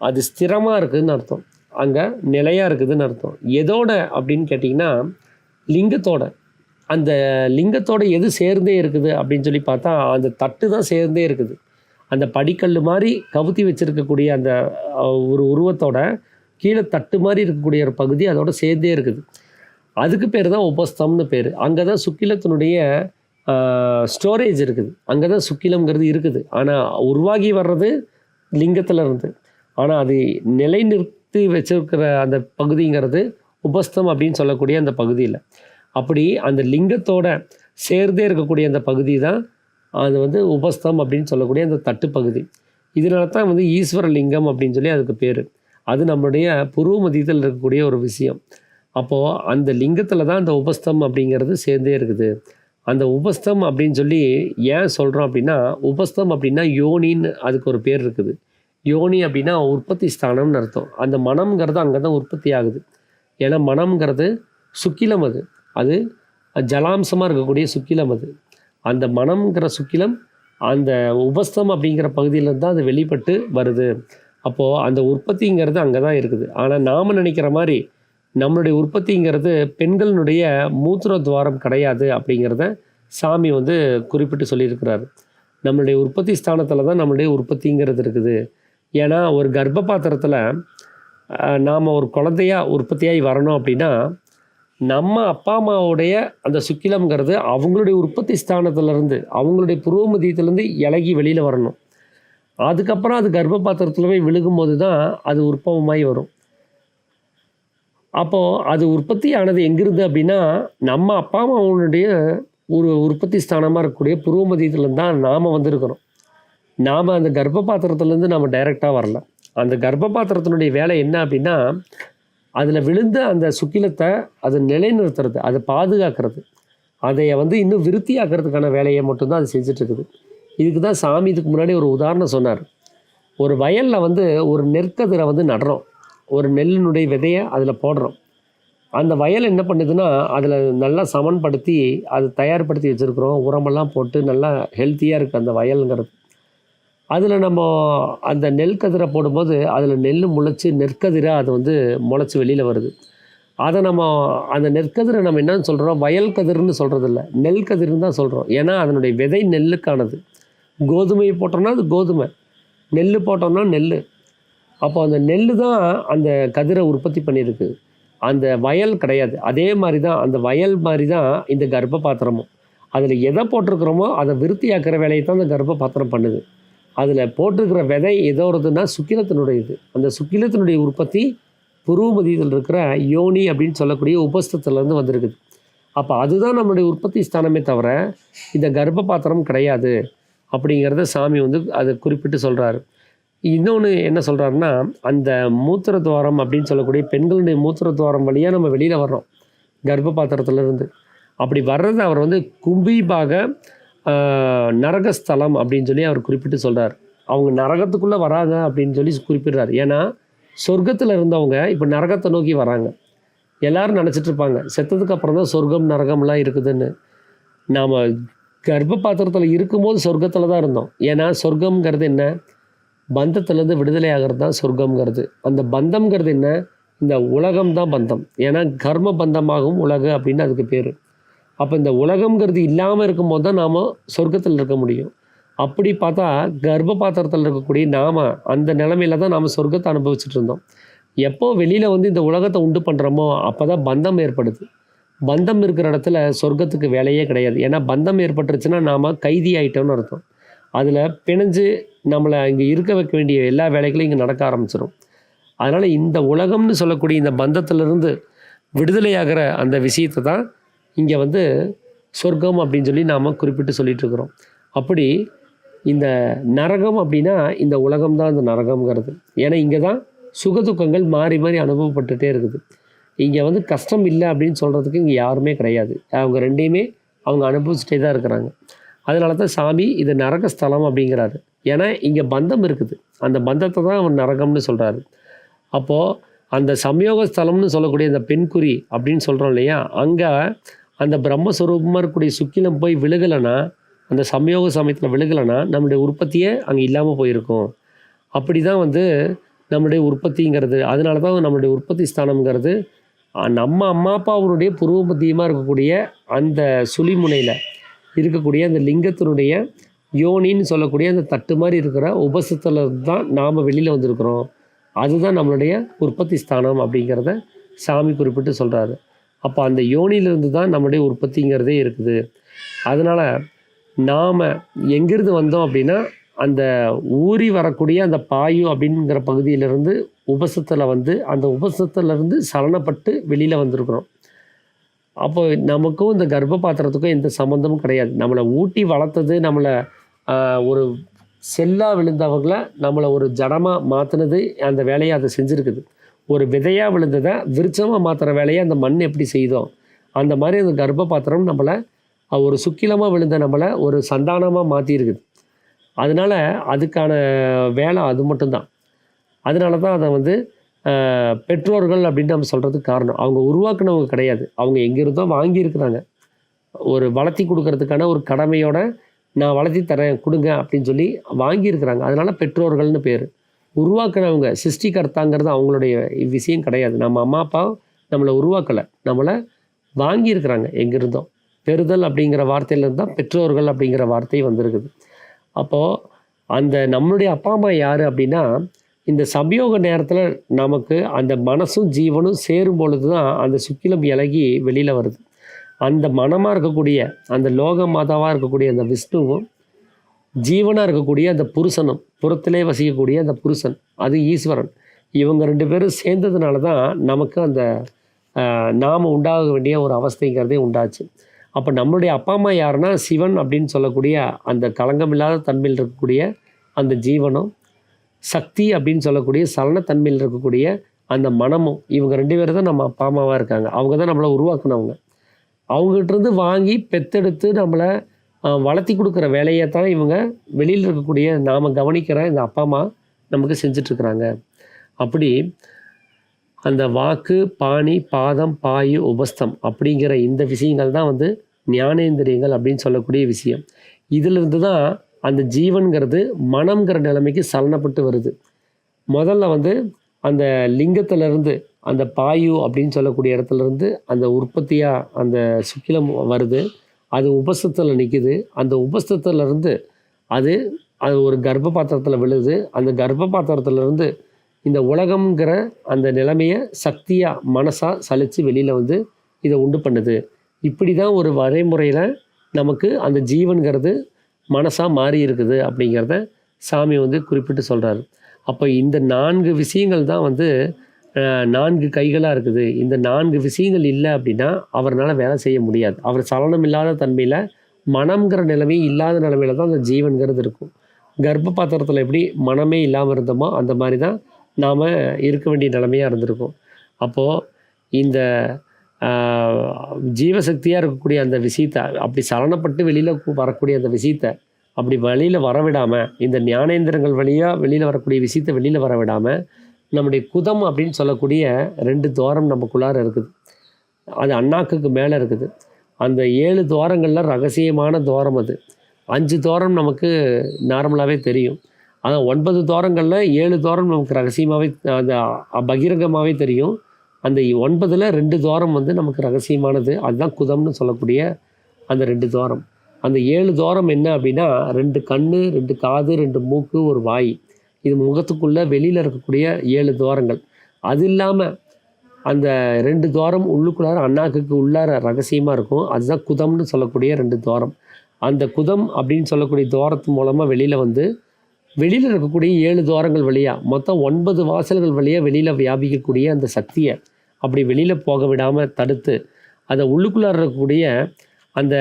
அது ஸ்திரமாக இருக்குதுன்னு அர்த்தம். அங்கே நிலையாக இருக்குதுன்னு அர்த்தம். எதோட அப்படின்னு கேட்டிங்கன்னா லிங்கத்தோட. அந்த லிங்கத்தோட எது சேர்ந்தே இருக்குது அப்படின்னு சொல்லி பார்த்தா அந்த தட்டு தான் சேர்ந்தே இருக்குது. அந்த படிக்கல் மாதிரி கவுத்தி வச்சுருக்கக்கூடிய அந்த ஒரு உருவத்தோட கீழே தட்டு மாதிரி இருக்கக்கூடிய ஒரு பகுதி அதோட சேர்ந்தே இருக்குது. அதுக்கு பேர் தான் உபஸ்தம்னு பேர். அங்கே தான் சுக்கிலத்தினுடைய ஸ்டோரேஜ் இருக்குது. அங்கே தான் சுக்கிலம்ங்கிறது இருக்குது. ஆனால் உருவாகி வர்றது லிங்கத்தில் இருந்து. ஆனால் அது நிலைநிறுத்தி வச்சிருக்கிற அந்த பகுதிங்கிறது உபஸ்தம் அப்படின்னு சொல்லக்கூடிய அந்த பகுதியில். அப்படி அந்த லிங்கத்தோட சேர்ந்தே இருக்கக்கூடிய அந்த பகுதி தான் அது வந்து உபஸ்தம் அப்படின்னு சொல்லக்கூடிய அந்த தட்டு பகுதி. இதனால தான் வந்து ஈஸ்வர லிங்கம் அப்படின்னு சொல்லி அதுக்கு பேர். அது நம்மளுடைய புருவ மத்தியத்தில் இருக்கக்கூடிய ஒரு விஷயம். அப்போது அந்த லிங்கத்தில் தான் அந்த உபஸ்தம் அப்படிங்கிறது சேர்ந்தே இருக்குது. அந்த உபஸ்தம் அப்படின்னு சொல்லி ஏன் சொல்கிறோம் அப்படின்னா, உபஸ்தம் அப்படின்னா யோனின்னு அதுக்கு ஒரு பேர் இருக்குது. யோனி அப்படின்னா உற்பத்தி ஸ்தானம்னு அர்த்தம். அந்த மனம்ங்கிறது அங்கே தான் உற்பத்தி ஆகுது. ஏன்னா மனம்ங்கிறது சுக்கிலம். அது ஜலாம்சமாக இருக்கக்கூடிய சுக்கிலம். அந்த மனம்ங்கிற சுக்கிலம் அந்த உபஸ்தம் அப்படிங்கிற பகுதியிலேருந்து தான் அது வெளிப்பட்டு வருது. அப்போது அந்த உற்பத்திங்கிறது அங்கே தான் இருக்குது. ஆனால் நாம் நினைக்கிற மாதிரி நம்மளுடைய உற்பத்திங்கிறது பெண்களினுடைய மூத்திர துவாரம் கிடையாது அப்படிங்கிறத சாமி வந்து குறிப்பிட்டு சொல்லியிருக்கிறாரு. நம்மளுடைய உற்பத்தி ஸ்தானத்தில் தான் நம்மளுடைய உற்பத்திங்கிறது இருக்குது. ஏன்னா ஒரு கர்ப்ப பாத்திரத்தில் நாம் ஒரு குழந்தையாக உற்பத்தியாகி வரணும் அப்படின்னா நம்ம அப்பா அம்மாவுடைய அந்த சுக்கிலம்ங்கிறது அவங்களுடைய உற்பத்தி ஸ்தானத்துலேருந்து அவங்களுடைய புருவ மத்தியத்துலேருந்து இலகி வெளியில் வரணும். அதுக்கப்புறம் அது கர்ப்ப பாத்திரத்தில் போய் விழுகும்போது தான் அது உற்பவமாகி வரும். அப்போது அது உற்பத்தி ஆனது எங்கிருந்து அப்படின்னா நம்ம அப்பா அம்மாவுடைய ஒரு உற்பத்தி ஸ்தானமாக இருக்கக்கூடிய புருவ மத்தியத்துலேருந்து தான் நாம் வந்திருக்கிறோம். நாம் அந்த கர்ப்ப பாத்திரத்துலேருந்து நம்ம டைரெக்டாக வரல. அந்த கர்ப்ப பாத்திரத்தினுடைய வேலை என்ன அப்படின்னா அதில் விழுந்த அந்த சுக்கிலத்தை அதை நிலைநிறுத்துறது, அதை பாதுகாக்கிறது, அதை வந்து இன்னும் விருத்தியாக்கிறதுக்கான வேலையை மட்டும்தான் அது செஞ்சிட்ருக்குது. இதுக்கு தான் சாமி இதுக்கு முன்னாடி ஒரு உதாரணம் சொன்னார். ஒரு வயலில் வந்து ஒரு நெற்கதிரை வந்து நடுறோம். ஒரு நெல்லினுடைய விதையை அதில் போடுறோம். அந்த வயல் என்ன பண்ணுதுன்னா அதில் நல்லா சமன்படுத்தி அதை தயார்படுத்தி வச்சுருக்குறோம். உரமெல்லாம் போட்டு நல்லா ஹெல்த்தியாக இருக்குது அந்த வயலுங்கிறது. அதில் நம்ம அந்த நெல் கதிரை போடும்போது அதில் நெல் முளைச்சி நெற்கதிராக அது வந்து முளைச்சி வெளியில் வருது. அதை நம்ம அந்த நெற்கதிரை நம்ம என்னன்னு சொல்கிறோம், வயல் கதிர்னு சொல்கிறதில்ல, நெல் கதிர்னு தான் சொல்கிறோம். ஏன்னா அதனுடைய விதை நெல்லுக்கானது. கோதுமையை போட்டோம்னா அது கோதுமை, நெல் போட்டோம்னா நெல். அப்போ அந்த நெல் தான் அந்த கதிரை உற்பத்தி பண்ணியிருக்கு, அந்த வயல் கிடையாது. அதே மாதிரி தான் அந்த வயல் மாதிரி தான் இந்த கர்ப்ப பாத்திரமும். அதில் எதை போட்டிருக்கிறோமோ அதை விருத்தியாக்கிற வேலையை தான் அந்த கர்ப்ப பாத்திரம் பண்ணுது. அதில் போட்டிருக்கிற விதை எதோடதுன்னா சுக்கிலத்தினுடைய இது. அந்த சுக்கிலத்தினுடைய உற்பத்தி புருவ மத்தியத்தில் இருக்கிற யோனி அப்படின்னு சொல்லக்கூடிய உபஸ்தத்துலேருந்து வந்திருக்குது. அப்போ அதுதான் நம்மளுடைய உற்பத்தி ஸ்தானமே தவிர இந்த கர்ப்ப பாத்திரம் கிடையாது அப்படிங்கிறத சாமி வந்து அதை குறிப்பிட்டு சொல்கிறாரு. இன்னொன்று என்ன சொல்கிறாருன்னா, அந்த மூத்திர துவாரம் அப்படின்னு சொல்லக்கூடிய பெண்களுடைய மூத்திர துவாரம் வழியாக நம்ம வெளியில் வர்றோம் கர்ப்ப பாத்திரத்துலேருந்து. அப்படி வர்றது அவர் வந்து கும்பிபாக நரகஸ்தலம் அப்படின்னு சொல்லி அவர் குறிப்பிட்டு சொல்கிறார். அவங்க நரகத்துக்குள்ளே வராங்க அப்படின்னு சொல்லி குறிப்பிடுறார். ஏன்னா சொர்க்கத்தில் இருந்தவங்க இப்போ நரகத்தை நோக்கி வராங்க. எல்லோரும் நினச்சிட்ருப்பாங்க செத்ததுக்கு அப்புறம் தான் சொர்க்கம் நரகம்லாம் இருக்குதுன்னு. நாம் கர்ப்ப பாத்திரத்தில் இருக்கும்போது சொர்க்கத்தில் தான் இருந்தோம். ஏன்னா சொர்க்கம்ங்கிறது என்ன, பந்தத்துலேருந்து விடுதலை ஆகிறது தான் சொர்க்கம்ங்கிறது. அந்த பந்தம்ங்கிறது என்ன, இந்த உலகம் தான் பந்தம். ஏன்னா கர்ம பந்தமாகும் உலகு அப்படின்னு அதுக்கு பேர். அப்போ இந்த உலகம்ங்கிறது இல்லாமல் இருக்கும்போது தான் நாம் சொர்க்கத்தில் இருக்க முடியும். அப்படி பார்த்தா கர்ப்ப பாத்திரத்தில் இருக்கக்கூடிய நாம் அந்த நிலமையில தான் நாம் சொர்க்கத்தை அனுபவிச்சுட்டு இருந்தோம். எப்போ வெளியில் வந்து இந்த உலகத்தை உண்டு பண்ணுறோமோ அப்போ தான் பந்தம் ஏற்படுது. பந்தம் இருக்கிற இடத்துல சொர்க்கத்துக்கு வேலையே கிடையாது. ஏன்னா பந்தம் ஏற்பட்டுருச்சுன்னா நாம் கைதி ஆகிட்டோம்னு அர்த்தம். அதில் பிணைஞ்சு நம்மளை இங்கே இருக்க வைக்க வேண்டிய எல்லா வேலைகளும் இங்கே நடக்க ஆரம்பிச்சிடும். அதனால் இந்த உலகம்னு சொல்லக்கூடிய இந்த பந்தத்திலிருந்து விடுதலையாகிற அந்த விஷயத்தை தான் இங்கே வந்து சொர்க்கம் அப்படின்னு சொல்லி நாம் குறிப்பிட்டு சொல்லிகிட்டு இருக்கிறோம். அப்படி இந்த நரகம் அப்படின்னா இந்த உலகம் தான் இந்த நரகம்ங்கிறது. ஏன்னா இங்கே தான் சுகதுக்கங்கள் மாறி மாறி அனுபவப்பட்டுகிட்டே இருக்குது. இங்கே வந்து கஷ்டம் இல்லை அப்படின்னு சொல்கிறதுக்கு இங்கே யாருமே கிடையாது. அவங்க ரெண்டையுமே அவங்க அனுபவிச்சுட்டே தான் இருக்கிறாங்க. அதனால தான் சாமி இது நரகஸ்தலம் அப்படிங்கிறாரு. ஏன்னா இங்கே பந்தம் இருக்குது. அந்த பந்தத்தை தான் அவர் நரகம்னு சொல்கிறாரு. அப்போது அந்த சம்யோக ஸ்தலம்னு சொல்லக்கூடிய அந்த பெண்குறி அப்படின்னு சொல்கிறோம் இல்லையா, அங்கே அந்த பிரம்மஸ்வரூபமாக இருக்கக்கூடிய சுக்கிலம் போய் விழுகலைன்னா, அந்த சம்யோக சமயத்தில் விழுகலைன்னா நம்மளுடைய உற்பத்தியே அங்கே இல்லாமல் போயிருக்கும். அப்படி தான் வந்து நம்மளுடைய உற்பத்திங்கிறது. அதனால தான் நம்மளுடைய உற்பத்தி ஸ்தானம்ங்கிறது நம்ம அம்மா அப்பாவுடைய பூர்வ மத்தியமாக இருக்கக்கூடிய அந்த சுழிமுனையில் இருக்கக்கூடிய அந்த லிங்கத்தினுடைய யோனின்னு சொல்லக்கூடிய அந்த தட்டு மாதிரி இருக்கிற உபசத்தில் தான் நாம் வெளியில் வந்திருக்கிறோம். அதுதான் நம்மளுடைய உற்பத்தி ஸ்தானம் அப்படிங்கிறத சாமி குறிப்பிட்டு சொல்கிறாரு. அப்போ அந்த யோனியிலிருந்து தான் நம்மளுடைய உற்பத்திங்கிறதே இருக்குது. அதனால் நாம் எங்கிருந்து வந்தோம் அப்படின்னா அந்த ஊறி வரக்கூடிய அந்த பாயு அப்படிங்கிற பகுதியிலிருந்து உபசத்தில் வந்து அந்த உபசத்திலேருந்து சலனப்பட்டு வெளியில் வந்திருக்கிறோம். அப்போ நமக்கும் இந்த கர்ப்ப பாத்திரத்துக்கும் எந்த சம்மந்தமும் கிடையாது. நம்மளை ஊட்டி வளர்த்தது, நம்மளை ஒரு செல்லாக விழுந்தவங்களை நம்மளை ஒரு ஜடமாக மாற்றினது, அந்த வேலையை அதை செஞ்சுருக்குது. ஒரு விதையாக விழுந்ததை விருட்சமாக மாற்றுற வேலையை அந்த மண் எப்படி செய்தோம், அந்த மாதிரி அந்த கர்ப்ப பாத்திரம் நம்மளை ஒரு சுக்கிலமாக விழுந்த நம்மளை ஒரு சந்தானமாக மாற்றிருக்குது. அதனால் அதுக்கான வேலை அது மட்டும்தான். அதனால தான் அதை வந்து பெற்றோர்கள் அப்படின்னு நம்ம சொல்கிறதுக்கு காரணம். அவங்க உருவாக்குனவங்க கிடையாது. அவங்க எங்கேருந்தோ வாங்கியிருக்கிறாங்க. ஒரு வளர்த்தி கொடுக்கறதுக்கான ஒரு கடமையோட நான் வளர்த்தி தரேன் கொடுங்க அப்படின்னு சொல்லி வாங்கியிருக்கிறாங்க. அதனால் பெற்றோர்கள்னு பேர். உருவாக்குனவங்க சிருஷ்டிகர்த்தாங்கிறது அவங்களுடைய விஷயம் கிடையாது. நம்ம அம்மா அப்பா நம்மளை உருவாக்கலை, நம்மளை வாங்கியிருக்கிறாங்க எங்கேருந்தோ. பெறுதல் அப்படிங்கிற வார்த்தையிலேருந்து தான் பெற்றோர்கள் அப்படிங்கிற வார்த்தை வந்திருக்குது. அப்போது அந்த நம்மளுடைய அப்பா அம்மா யார் அப்படின்னா, இந்த சம்யோக நேரத்தில் நமக்கு அந்த மனசும் ஜீவனும் சேரும் பொழுது தான் அந்த சுக்கிலம் இலகி வெளியில் வருது. அந்த மனமாக இருக்கக்கூடிய அந்த லோக மாதாவாக இருக்கக்கூடிய அந்த விஷ்ணுவும் ஜீவனாக இருக்கக்கூடிய அந்த புருஷனும், புறத்திலே வசிக்கக்கூடிய அந்த புருஷன், அது ஈஸ்வரன், இவங்க 2 பேரும் சேர்ந்ததுனால தான் நமக்கு அந்த நாம் உண்டாக வேண்டிய ஒரு அவஸ்தைங்கிறதே உண்டாச்சு. அப்போ நம்மளுடைய அப்பா அம்மா யாருன்னா சிவன் அப்படின்னு சொல்லக்கூடிய அந்த களங்கமில்லாத தன்மையில் இருக்கக்கூடிய அந்த ஜீவனும், சக்தி அப்படின்னு சொல்லக்கூடிய சலனத்தன்மையில் இருக்கக்கூடிய அந்த மனமும், இவங்க 2 பேரும் தான் நம்ம அப்பா அம்மாவாக இருக்காங்க. அவங்க தான் நம்மளை உருவாக்குனவங்க. அவங்ககிட்டருந்து வாங்கி பெத்தெடுத்து நம்மளை வளர்த்தி கொடுக்குற வேலையை தான் இவங்க வெளியில் இருக்கக்கூடிய நாம் கவனிக்கிற இந்த அப்பா அம்மா நமக்கு செஞ்சிட்ருக்குறாங்க. அப்படி அந்த வாக்கு, பாணி, பாதம், பாயு, உபஸ்தம் அப்படிங்கிற இந்த விஷயங்கள் தான் வந்து ஞானேந்திரியங்கள் அப்படின்னு சொல்லக்கூடிய விஷயம். இதிலிருந்து தான் அந்த ஜீவன்கிறது மனம்ங்கிற நிலைமைக்கு சலனப்பட்டு வருது. முதல்ல வந்து அந்த லிங்கத்திலேருந்து அந்த பாயு அப்படின்னு சொல்லக்கூடிய இடத்துலேருந்து அந்த உற்பத்தியாக அந்த சுக்கிலம் வருது. அது உபஸ்தத்தில் நிற்குது. அந்த உபஸ்தத்திலேருந்து அது ஒரு கர்ப்ப பாத்திரத்தில் விழுது. அந்த கர்ப்ப பாத்திரத்திலேருந்து இந்த உலகம்ங்கிற அந்த நிலைமையை சக்தியாக மனசாக சலித்து வெளியில் வந்து இதை உண்டு பண்ணுது. இப்படி தான் ஒரு வரைமுறையில் நமக்கு அந்த ஜீவன்கிறது மனசாக மாறி இருக்குது அப்படிங்கிறத சாமி வந்து குறிப்பிட்டு சொல்கிறாரு. அப்போ இந்த 4 விஷயங்கள் தான் வந்து 4 கைகளாக இருக்குது. இந்த 4 விஷயங்கள் இல்லை அப்படின்னா அவரால் வேலை செய்ய முடியாது. அவர் சலனம் இல்லாத தன்மையில் மனம்ங்கிற நிலைமை இல்லாத நிலைமையில் தான் அந்த ஜீவன்கிறது இருக்கும். கர்ப்ப பாத்திரத்தில் எப்படி மனமே இல்லாமல் இருந்தோமோ அந்த மாதிரி தான் நாம் இருக்க வேண்டிய நிலைமையாக இருந்திருக்கும். அப்போது இந்த ஜீவசக்தியாக இருக்கக்கூடிய அந்த விஷயத்தை அப்படி சலனப்பட்டு வெளியில் வரக்கூடிய அந்த விஷயத்தை அப்படி வெளியில் வரவிடாமல், இந்த ஞானேந்திரங்கள் வழியாக வெளியில் வரக்கூடிய விஷயத்தை வெளியில் வரவிடாமல், நம்முடைய குதம் அப்படின்னு சொல்லக்கூடிய 2 துவாரம் நமக்குள்ளார இருக்குது. அது அண்ணாக்குக்கு மேலே இருக்குது. அந்த 7 துவாரங்களில் ரகசியமான துவாரம் அது. 5 துவாரம் நமக்கு நார்மலாகவே தெரியும். ஆனால் 9 துவாரங்களில் 7 துவாரம் நமக்கு ரகசியமாகவே அந்த பகிரங்கமாகவே தெரியும். அந்த 9ல் 2 துவாரம் வந்து நமக்கு ரகசியமானது. அதுதான் குதம்னு சொல்லக்கூடிய அந்த 2 துவாரம். அந்த 7 துவாரம் என்ன அப்படின்னா 2 கண், 2 காது, 2 மூக்கு, 1 வாய். இது முகத்துக்குள்ளே வெளியில் இருக்கக்கூடிய 7 துவாரங்கள். அது இல்லாமல் அந்த 2 துவாரம் உள்ளுக்குள்ளார அண்ணாக்குக்கு உள்ளார ரகசியமாக இருக்கும். அதுதான் குதம்னு சொல்லக்கூடிய 2 துவாரம். அந்த குதம் அப்படின்னு சொல்லக்கூடிய துவாரத்து மூலமாக வெளியில் வந்து வெளியில் இருக்கக்கூடிய 7 துவாரங்கள் வழியாக மொத்தம் 9 வாசல்கள் வழியாக வெளியில் வியாபிக்கக்கூடிய அந்த சக்தியை அப்படி வெளியில் போக விடாமல் தடுத்து அதை உள்ளுக்குள்ளார இருக்கக்கூடிய அந்த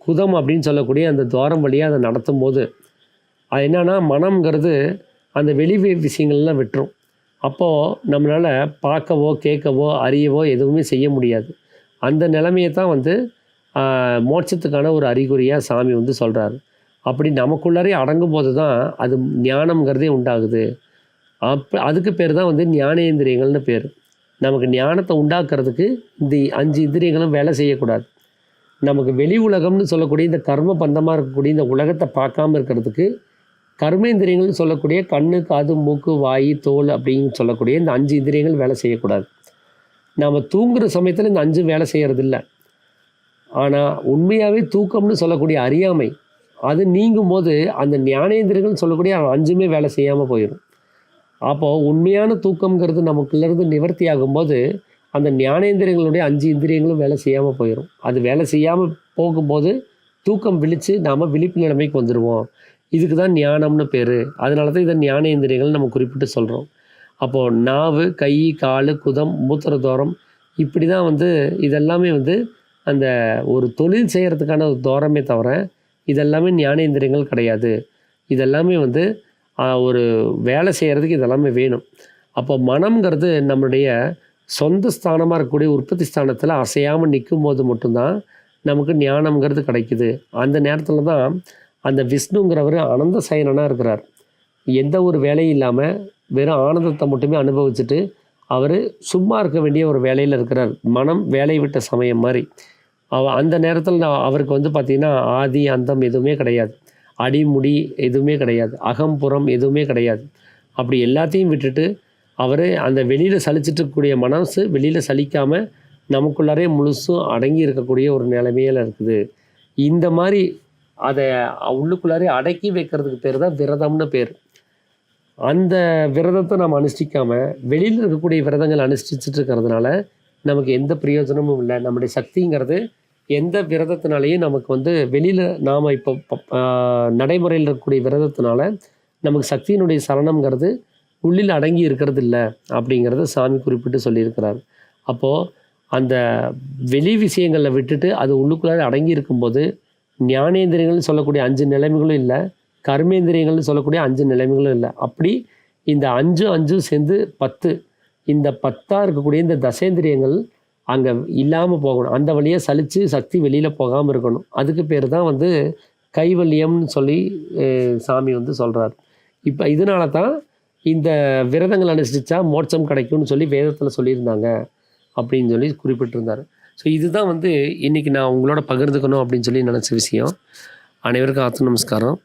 குதம் அப்படின்னு சொல்லக்கூடிய அந்த துவாரம் வழியாக அதை நடத்தும் போது அது என்னென்னா மனம்ங்கிறது அந்த வெளி விஷயங்கள்லாம் விட்டுரும். அப்போது நம்மளால் பார்க்கவோ கேட்கவோ அறியவோ எதுவுமே செய்ய முடியாது. அந்த நிலைமையை தான் வந்து மோட்சத்துக்கான ஒரு அறிகுறியாக சாமி வந்து சொல்கிறாரு. அப்படி நமக்குள்ளாரே அடங்கும் போது தான் அது ஞானம்ங்கிறதே உண்டாகுது. அதுக்கு பேர் தான் வந்து ஞானேந்திரியங்கள்னு பேர். நமக்கு ஞானத்தை உண்டாக்குறதுக்கு இந்த 5 இந்திரியங்களும் வேலை செய்யக்கூடாது. நமக்கு வெளி உலகம்னு சொல்லக்கூடிய இந்த கர்ம பந்தமாக இருக்கக்கூடிய இந்த உலகத்தை பார்க்காம இருக்கிறதுக்கு கர்மேந்திரியங்கள்னு சொல்லக்கூடிய கண்ணு, காது, மூக்கு, வாய், தோல் அப்படின்னு சொல்லக்கூடிய இந்த 5 இந்திரியங்கள் வேலை செய்யக்கூடாது. நாம் தூங்குகிற சமயத்தில் இந்த 5 வேலை செய்கிறதில்ல. ஆனால் உண்மையாகவே தூக்கம்னு சொல்லக்கூடிய அறியாமை அது நீங்கும் போது அந்த ஞானேந்திரியங்கள்னு சொல்லக்கூடிய 5மே வேலை செய்யாமல் போயிடும். அப்போது உண்மையான தூக்கம்ங்கிறது நமக்குள்ளேருந்து நிவர்த்தி ஆகும்போது அந்த ஞானேந்திரியங்களுடைய 5 இந்திரியங்களும் வேலை செய்யாமல் போயிடும். அது வேலை செய்யாமல் போகும்போது தூக்கம் விழித்து நாம் விழிப்பு நிலைமைக்கு வந்துடுவோம். இதுக்கு தான் ஞானம்னு பேர். அதனால தான் இதை ஞானேந்திரியங்கள் நம்ம குறிப்பிட்டு சொல்கிறோம். அப்போது நாவு, கை, கால், குதம், மூத்திரதோரம் இப்படி தான் வந்து இதெல்லாமே வந்து அந்த ஒரு தொழில் செய்கிறதுக்கான ஒரு தோரமே தவிர இதெல்லாமே ஞானேந்திரியங்கள் கிடையாது. இதெல்லாமே வந்து ஒரு வேலை செய்கிறதுக்கு இதெல்லாமே வேணும். அப்போ மனம்ங்கிறது நம்மளுடைய சொந்த ஸ்தானமாக இருக்கக்கூடிய உற்பத்தி ஸ்தானத்தில் அசையாமல் நிற்கும் போது மட்டும்தான் நமக்கு ஞானம்ங்கிறது கிடைக்குது. அந்த நேரத்தில் தான் அந்த விஷ்ணுங்கிறவர் அனந்த சயனனாக இருக்கிறார். எந்த ஒரு வேலையும் இல்லாமல் வெறும் ஆனந்தத்தை மட்டுமே அனுபவிச்சுட்டு அவர் சும்மா இருக்க வேண்டிய ஒரு வேலையில் இருக்கிறார். மனம் வேலை விட்ட சமயம் மாதிரி. அந்த நேரத்தில் அவருக்கு வந்து பார்த்திங்கன்னா ஆதி அந்தம் எதுவுமே கிடையாது. அடிமுடி எதுவுமே கிடையாது. அகம்புறம் எதுவுமே கிடையாது. அப்படி எல்லாத்தையும் விட்டுட்டு அவர் அந்த வெளியில் சலிச்சிட்டு இருக்கக்கூடிய மனசு வெளியில் சலிக்காமல் நமக்குள்ளாரே முழுசும் அடங்கி இருக்கக்கூடிய ஒரு நிலைமையில் இருக்குது. இந்த மாதிரி அதை உள்ளுக்குள்ளாரே அடக்கி வைக்கிறதுக்கு பேர் தான் விரதம்னு பேர். அந்த விரதத்தை நம்ம அனுஷ்டிக்காமல் வெளியில் இருக்கக்கூடிய விரதங்கள் அனுஷ்டிச்சுட்டு இருக்கிறதுனால நமக்கு எந்த பிரயோஜனமும் இல்லை. நம்முடைய சக்திங்கிறது எந்த விரதத்தினாலேயும் நமக்கு வந்து வெளியில் நாம் இப்போ நடைமுறையில் இருக்கக்கூடிய விரதத்தினால நமக்கு சக்தியினுடைய சரணம்ங்கிறது உள்ளில் அடங்கி இருக்கிறது இல்லை அப்படிங்கிறத சாமி குறிப்பிட்டு சொல்லியிருக்கிறார். அப்போது அந்த வெளி விஷயங்களில் விட்டுட்டு அது உள்ளுக்குள்ளார அடங்கி இருக்கும்போது ஞானேந்திரியங்கள்னு சொல்லக்கூடிய 5 நிலைமைகளும் இல்லை, கர்மேந்திரியங்கள்னு சொல்லக்கூடிய 5 நிலைமைகளும் இல்லை. அப்படி இந்த 5 சேர்ந்து 10, இந்த 10ஆக இருக்கக்கூடிய இந்த தசேந்திரியங்கள் அங்கே இல்லாமல் போகணும். அந்த வழியாக சலித்து சக்தி வெளியில் போகாமல் இருக்கணும். அதுக்கு பேர் தான் வந்து கைவல்யம்னு சொல்லி சாமி வந்து சொல்கிறார். இப்போ இதனால தான் இந்த விரதங்கள் அனுஷ்டிச்சா மோட்சம் கிடைக்கும்னு சொல்லி வேதத்தில் சொல்லியிருந்தாங்க அப்படின்னு சொல்லி குறிப்பிட்டிருந்தார். ஸோ இதுதான் வந்து இன்றைக்கி நான் உங்களோட பகிர்ந்துக்கணும் அப்படின்னு சொல்லி நினச்ச விஷயம். அனைவருக்கும் ஆத்ம நமஸ்காரம்.